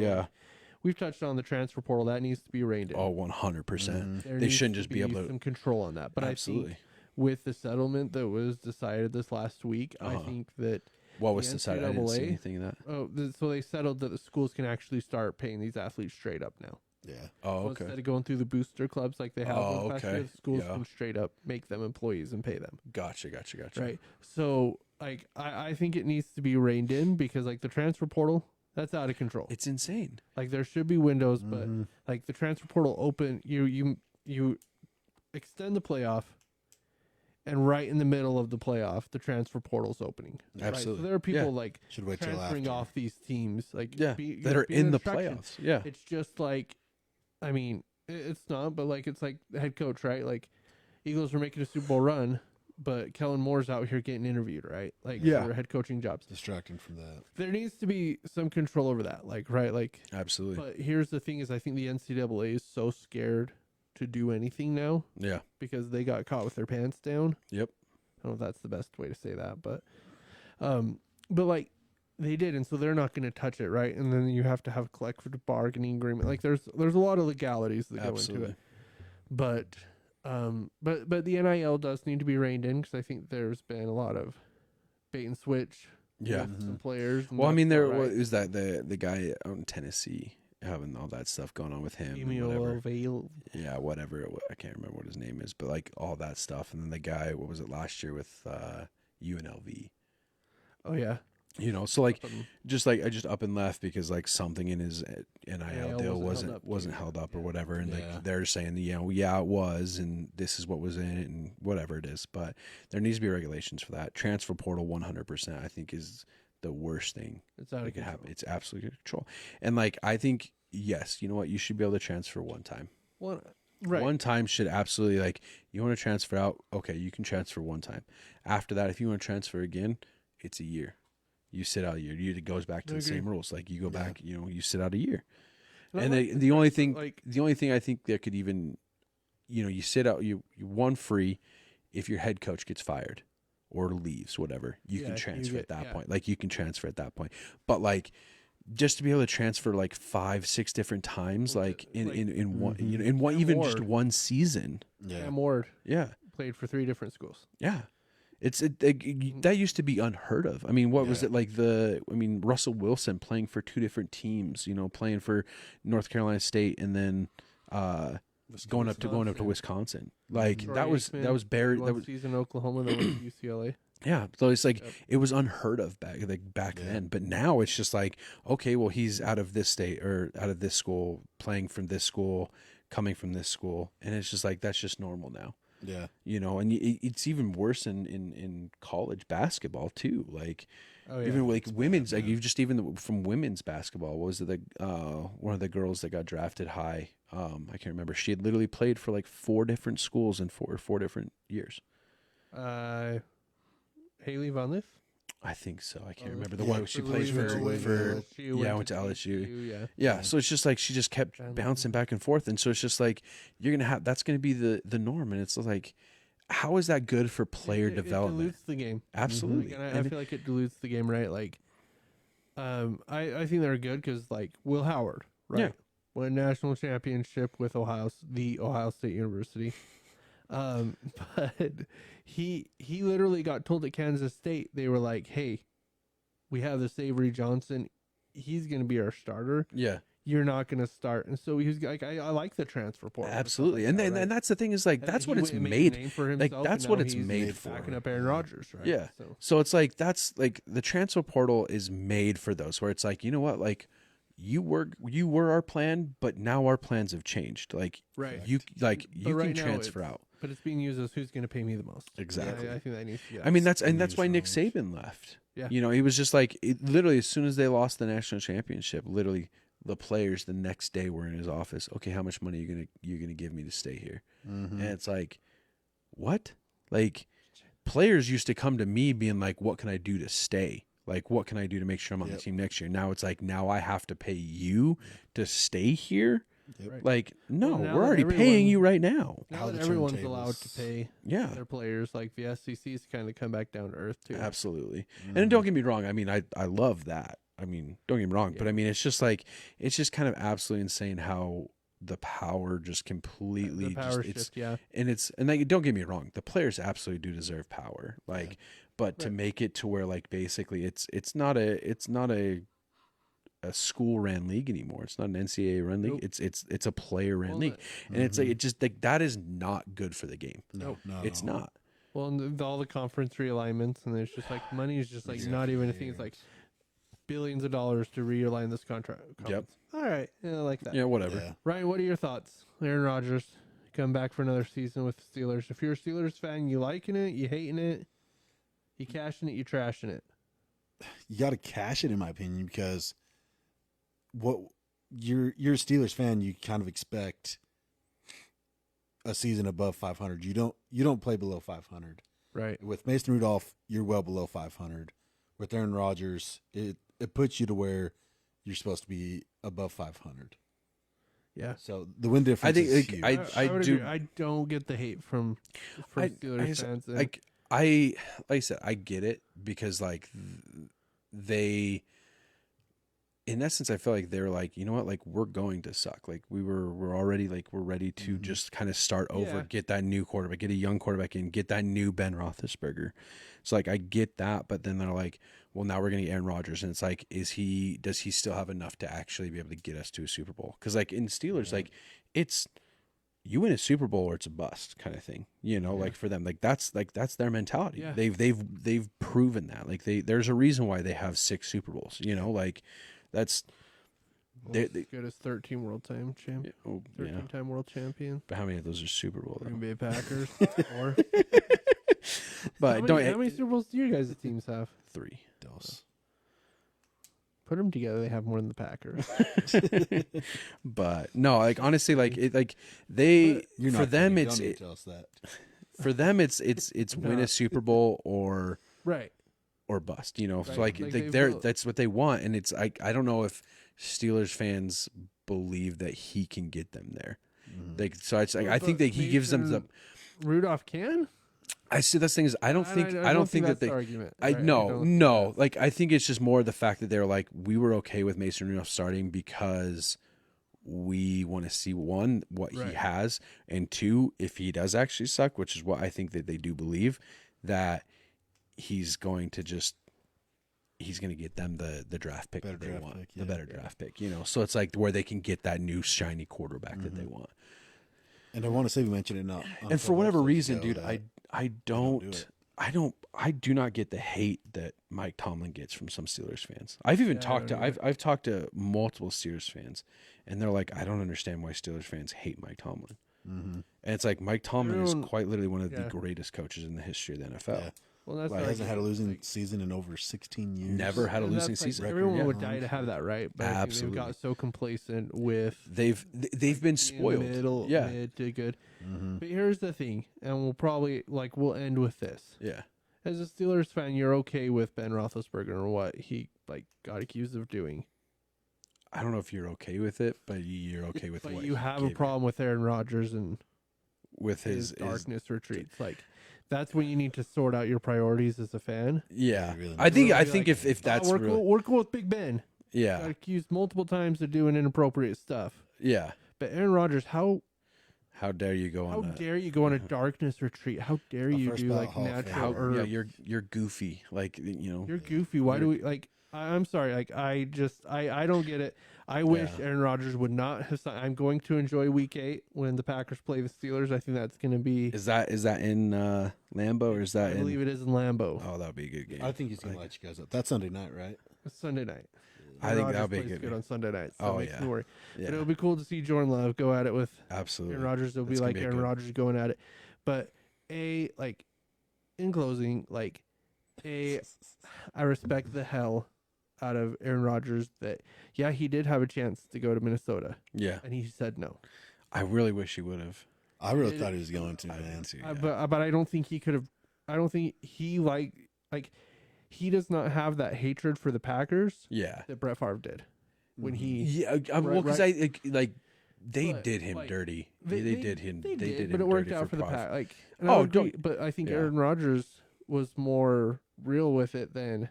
S1: we've touched on the transfer portal. That needs to be reined in.
S3: Oh, 100%. They shouldn't just be able to
S1: some control on that. But absolutely. I think with the settlement that was decided this last week, I think that
S3: what was decided? I didn't see anything of that.
S1: Oh, so they settled that the schools can actually start paying these athletes straight up now.
S2: Yeah.
S3: Oh, okay.
S1: So instead of going through the booster clubs like they have in the past year, the schools can straight up make them employees and pay them.
S3: Gotcha.
S1: Right. So, like, I think it needs to be reined in, because, like, the transfer portal, that's out of control.
S3: It's insane.
S1: Like, there should be windows, but, like, the transfer portal open, you extend the playoff, and right in the middle of the playoff, the transfer portal's opening.
S3: Absolutely.
S1: Right? So there are people transferring off these teams, like
S3: that are in the playoffs. Yeah.
S1: It's just like, I mean, it's not, but like, it's like the head coach, right? Like, Eagles are making a Super Bowl run, but Kellen Moore's out here getting interviewed, right? Like, for head coaching jobs.
S2: Distracting from that.
S1: There needs to be some control over that, like, right? Like,
S3: absolutely.
S1: But here's the thing: is I think the NCAA is so scared to do anything now.
S3: Yeah.
S1: Because they got caught with their pants down.
S3: Yep.
S1: I don't know if that's the best way to say that, but like, they did, and so they're not going to touch it, right? And then you have to have a collective bargaining agreement. Like, there's a lot of legalities that go into it. But the NIL does need to be reined in, because I think there's been a lot of bait and switch. With some players.
S3: Well, I mean, is that the guy out in Tennessee having all that stuff going on with him? Yeah, whatever. I can't remember what his name is, but like all that stuff. And then the guy, what was it last year with UNLV?
S1: Oh yeah.
S3: You know, so like, just like I just up and left because like something in his NIL deal wasn't held up or whatever, and like they're saying it was, and this is what was in it, and whatever it is. But there needs to be regulations for that. Transfer portal 100%, I think, is the worst thing that could happen. It's absolutely control, and like I think yes, you know what, you should be able to transfer one time. One time should absolutely, like, you want to transfer out, okay, you can transfer one time. After that, if you want to transfer again, it's a year. You sit out a year. It goes back to the same rules. Like you go back, you sit out a year.
S1: And
S3: the only thing I think that could even, you sit out, you won free if your head coach gets fired or leaves, whatever. You can transfer at that point. Like you can transfer at that point. But like just to be able to transfer like 5-6 different times, like in one, in one, even just one season.
S2: Yeah.
S1: Cam Ward.
S3: Yeah.
S1: Played for 3 different schools.
S3: Yeah. That used to be unheard of. I mean, what was it like Russell Wilson playing for 2 different teams, playing for North Carolina State and then going up to Wisconsin. Like
S1: Troy
S3: that was Barry. That was
S1: season Oklahoma. That was UCLA.
S3: Yeah, so it's like it was unheard of back then. But now it's just like, okay, well he's out of this state or out of this school, playing from this school, coming from this school, and it's just like that's just normal now.
S2: Yeah,
S3: and it's even worse in college basketball too. Like, even like women's, like you've just even from women's basketball. What was it one of the girls that got drafted high? I can't remember. She had literally played for like 4 different schools in four different years.
S1: Haley Von Lith?
S3: I think so. I can't remember the one she plays for. Went to LSU. Yeah. So it's just like she just kept bouncing back and forth, and so it's just like that's gonna be the norm, and it's like, how is that good for player development?
S1: It dilutes the game.
S3: Absolutely.
S1: Mm-hmm. And I feel like it dilutes the game, right? Like, I think they're good because like Will Howard, right?
S3: Yeah.
S1: Won a national championship with the Ohio State University. But he literally got told at Kansas State, they were like, hey, we have this Avery Johnson. He's going to be our starter.
S3: Yeah.
S1: You're not going to start. And so he was like, I like the transfer portal.
S3: Absolutely. And then, and that's the thing is like, that's what it's made for. Like, that's what it's made for.
S1: Backing up Aaron Rodgers, right?
S3: Yeah. So it's like, that's like the transfer portal is made for those where it's like, you know what, like, you were our plan, but now our plans have changed. Like, you can transfer out.
S1: But it's being used as who's going to pay me the most.
S3: Exactly.
S1: I think that needs to be.
S3: I mean, that's why Nick Saban left.
S1: Yeah.
S3: He was just like, literally, as soon as they lost the national championship, literally the players the next day were in his office. Okay, how much money are you gonna give me to stay here? Mm-hmm. And it's like, what? Like, players used to come to me being like, what can I do to stay? Like, what can I do to make sure I'm on the team next year? Now it's like, now I have to pay you to stay here? Yep. Like, no, we're already paying you right now.
S1: Now that everyone's allowed to pay their players, like the SEC's kind of come back down to earth too.
S3: Absolutely. Mm-hmm. And don't get me wrong. I mean, I love that. I mean, don't get me wrong, but I mean, it's just like, it's just kind of absolutely insane how the power just completely
S1: shift,
S3: and like, don't get me wrong, the players absolutely do deserve power. Like, but to make it to where like basically it's not a school ran league anymore. It's not an NCAA run league. Nope. It's a player ran league, and it's like, it just like, that is not good for the game.
S2: No,
S3: it's not.
S1: Well, and all the conference realignments, and there's just like money is just like not even a thing. It's like billions of dollars to realign this contract.
S3: Yep.
S1: All right, I like that.
S3: Yeah, whatever.
S2: Yeah.
S1: Ryan, what are your thoughts? Aaron Rodgers come back for another season with the Steelers. If you're a Steelers fan, you liking it, you hating it, you cashing it, you trashing it.
S2: You got to cash it, in my opinion, because what you're a Steelers fan, you kind of expect a season above 500. You don't play below 500.
S1: Right.
S2: With Mason Rudolph, you're well below 500. With Aaron Rodgers, it puts you to where you're supposed to be above 500.
S1: Yeah.
S2: So the win difference is huge.
S1: I don't get the hate from Steelers fans.
S3: Like I said, I get it because like they, in essence, I feel like they're like, you know what, like we're going to suck. Like we're already like, we're ready to just kind of start over, get that new quarterback, get a young quarterback in, get that new Ben Roethlisberger. So like I get that, but then they're like, well, now we're gonna get Aaron Rodgers, and it's like, does he still have enough to actually be able to get us to a Super Bowl? Because like in Steelers, like it's, you win a Super Bowl or it's a bust kind of thing, like for them, like that's their mentality. Yeah. They've proven that, like there's a reason why they have 6 Super Bowls, like that's
S1: as good as 13 world time champion. 13-time world champion.
S3: But how many of those are Super Bowl?
S1: Green Bay Packers. 4.
S3: But
S1: how many Super Bowls do your guys' teams have?
S3: 3.
S1: Put them together, they have more than the Packers.
S3: But no, like honestly, like it, like they, for them, it's
S2: tell us that.
S3: For them, it's win a Super Bowl or or bust, you know.
S1: Right.
S3: So like that's what they want, and it's I don't know if Steelers fans believe that he can get them there. Like so, it's like I think that he gives them the
S1: Rudolph can.
S3: I see. That's thing is, I don't think that they.
S1: The argument.
S3: I
S1: right?
S3: no. Like I think it's just more the fact that they're like we were okay with Mason Rudolph starting because we want to see one what he has, and two if he does actually suck, which is what I think that they do believe that he's going to get them the draft pick that they want, the better draft pick, you know. So it's like where they can get that new shiny quarterback that they want.
S2: And I want to say we mentioned it not.
S3: And for whatever reason, dude, I do not get the hate that Mike Tomlin gets from some Steelers fans. I've even talked to multiple Steelers fans, and they're like, I don't understand why Steelers fans hate Mike Tomlin. Mm-hmm. And it's like Mike Tomlin is quite literally one of the greatest coaches in the history of the NFL.
S2: Yeah.
S1: Well, that's
S2: he hasn't had a losing season in over 16 years.
S3: Never had a losing season.
S1: Everyone would die to have that, right? But absolutely, they've got so complacent with
S3: they've been spoiled.
S1: Mid to good. Mm-hmm. But here's the thing, and we'll end with this.
S3: Yeah.
S1: As a Steelers fan, you're okay with Ben Roethlisberger or what he got accused of doing.
S3: I don't know if you're okay with it, but you're okay with what
S1: you have a problem with Aaron Rodgers and
S3: with his
S1: darkness retreats. Like that's when you need to sort out your priorities as a fan.
S3: Yeah, really I think if that's
S1: we're cool with Big Ben.
S3: Yeah,
S1: got accused multiple times of doing inappropriate stuff.
S3: Yeah,
S1: but Aaron Rodgers, how
S3: dare you go on?
S1: How dare you go on a darkness retreat? How dare you do like natural herbs?
S3: Yeah, you're goofy. Like
S1: you're goofy. Why do we like? I'm sorry. Like I don't get it. I wish Aaron Rodgers would not have signed. I'm going to enjoy Week 8 when the Packers play the Steelers. I think that's going to be.
S3: Is that in Lambeau or is that?
S1: I believe it is in Lambeau.
S3: Oh, that would be a good game.
S2: I think he's going to light you guys up. That's Sunday night, right?
S1: It's Sunday night.
S3: I think that'll be good
S1: on Sunday night. So
S3: makes
S1: me worry. Yeah. But it'll be cool to see Jordan Love go at it with
S3: absolutely
S1: Aaron Rodgers. It'll be like Aaron Rodgers going at it. But in closing, I respect the hell out of Aaron Rodgers that he did have a chance to go to Minnesota.
S3: Yeah.
S1: And he said no.
S3: I really wish he would have.
S2: I really thought he was going to, man.
S1: But I don't think he could have. I don't think he he does not have that hatred for the Packers.
S3: Yeah.
S1: That Brett Favre did when he.
S3: Yeah. Because they did him dirty. They did him. They did him.
S1: But it worked out for the Packers. But I think Aaron Rodgers was more real with it than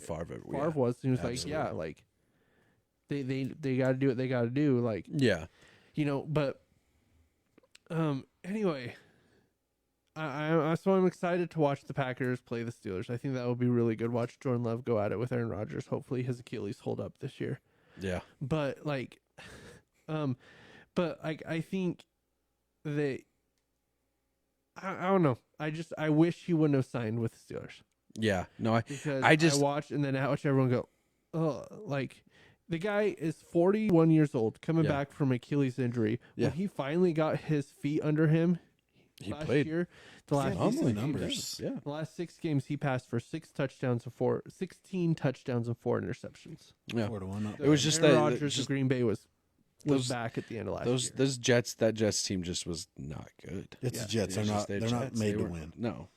S3: Favre
S1: was. He was they got to do what they got to do. But anyway, I'm excited to watch the Packers play the Steelers. I think that will be really good. Watch Jordan Love go at it with Aaron Rodgers. Hopefully his Achilles hold up this year.
S3: Yeah.
S1: But I think they. I don't know. I wish he wouldn't have signed with the Steelers.
S3: Yeah, no,
S1: I watched and then I watched everyone go, oh, the guy is 41 years old, coming back from Achilles injury. Yeah. When he finally got his feet under him,
S3: he played.
S1: Year, the last
S2: numbers.
S1: Yeah. The last 6 games he passed for 16 touchdowns and 4 interceptions.
S3: Yeah,
S2: 4-1.
S3: It was just
S1: Aaron
S3: that
S1: Rodgers of Green Bay was back at the end of last year.
S3: Those Jets, that Jets team just was not good.
S2: It's the Jets. They're not made to win.
S3: No.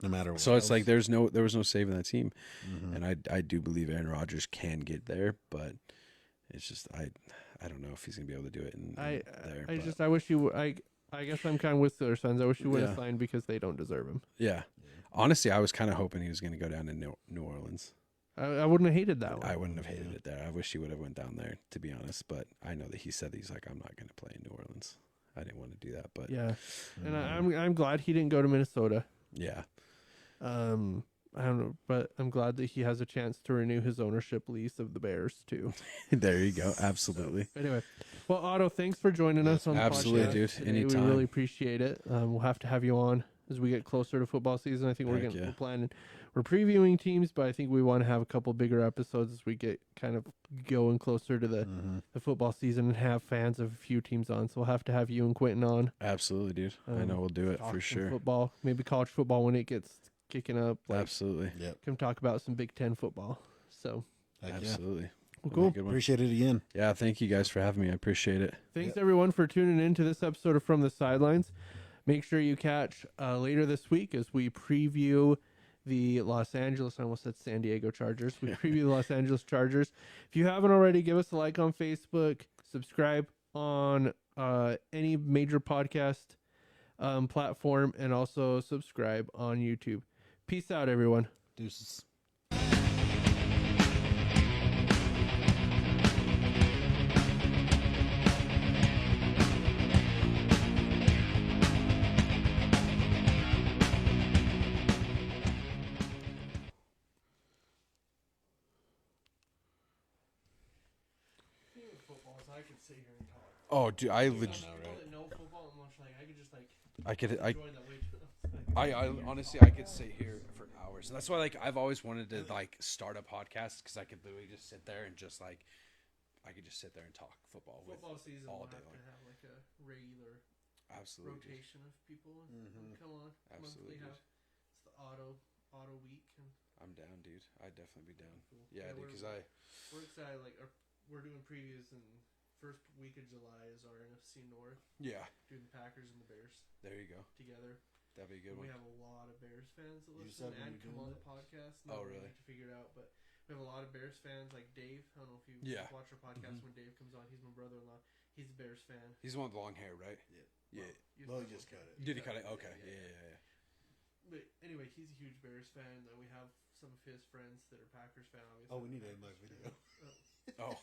S2: No matter what.
S3: So it's like there was no saving that team, and I do believe Aaron Rodgers can get there, but it's just I don't know if he's gonna be able to do it.
S1: I wish he would. I guess I'm kind of with Steelers fans. I wish he would have signed because they don't deserve him.
S3: Yeah, honestly, I was kind of hoping he was gonna go down to New Orleans.
S1: I wouldn't have hated that one.
S3: I wouldn't have hated it there. I wish he would have went down there, to be honest. But I know that he said that he's like, I'm not gonna play in New Orleans. I didn't want to do that, but
S1: and I'm glad he didn't go to Minnesota.
S3: Yeah.
S1: I don't know, but I'm glad that he has a chance to renew his ownership lease of the Bears too.
S3: There you go. Absolutely.
S1: So, anyway, well, Otto, thanks for joining us on the podcast.
S3: Absolutely, dude.
S1: Today.
S3: Anytime.
S1: We really appreciate it. We'll have to have you on as we get closer to football season. I think we're planning. We're previewing teams, but I think we want to have a couple bigger episodes as we get kind of going closer to the football season and have fans of a few teams on. So we'll have to have you and Quentin on.
S3: Absolutely, dude. I know we'll do it for sure.
S1: Football, maybe college football when it gets kicking up.
S3: Absolutely.
S2: Yep.
S1: Come talk about some Big Ten football. So
S3: absolutely.
S1: Well, cool.
S2: Appreciate it again.
S3: Yeah, thank you guys for having me. I appreciate it.
S1: Thanks everyone for tuning in to this episode of From the Sidelines. Make sure you catch later this week as we preview the Los Angeles, I almost said San Diego Chargers. We preview the Los Angeles Chargers. If you haven't already, give us a like on Facebook, subscribe on any major podcast platform, and also subscribe on YouTube. Peace out, everyone.
S2: Deuces.
S1: I could sit here and talk.
S3: Oh, dude, I legit.
S1: People that know football, I'm like, I could just like.
S3: I honestly, I could sit here for hours. And that's why, like, I've always wanted to like start a podcast because I could literally just sit there and just like, I could just sit there and talk football
S1: season
S3: all
S1: will
S3: day
S1: have
S3: long.
S1: to have like a regular rotation of people. Come on,
S3: Absolutely,
S1: monthly have. It's the auto week. And
S3: I'm down, dude. I'd definitely be down.
S1: Cool.
S3: Yeah, dude, because
S1: we're excited. Like, we're doing previews, and first week of July is our NFC North.
S3: Yeah.
S1: Doing the Packers and the Bears.
S3: There you go.
S1: Together.
S3: That'd be a good one.
S1: We have a lot of Bears fans that listen and come on the podcast.
S3: Oh, really?
S1: To figure it out, but we have a lot of Bears fans, like Dave. I don't know if you watch our podcast when Dave comes on. He's my brother-in-law. He's a Bears fan.
S3: He's the one with the long hair, right?
S2: Yeah. Well, he just cut it.
S3: Did he cut it? Okay. Yeah.
S1: But anyway, he's a huge Bears fan, and we have some of his friends that are Packers fan. Obviously.
S2: Oh, we need to end my video.
S3: Oh.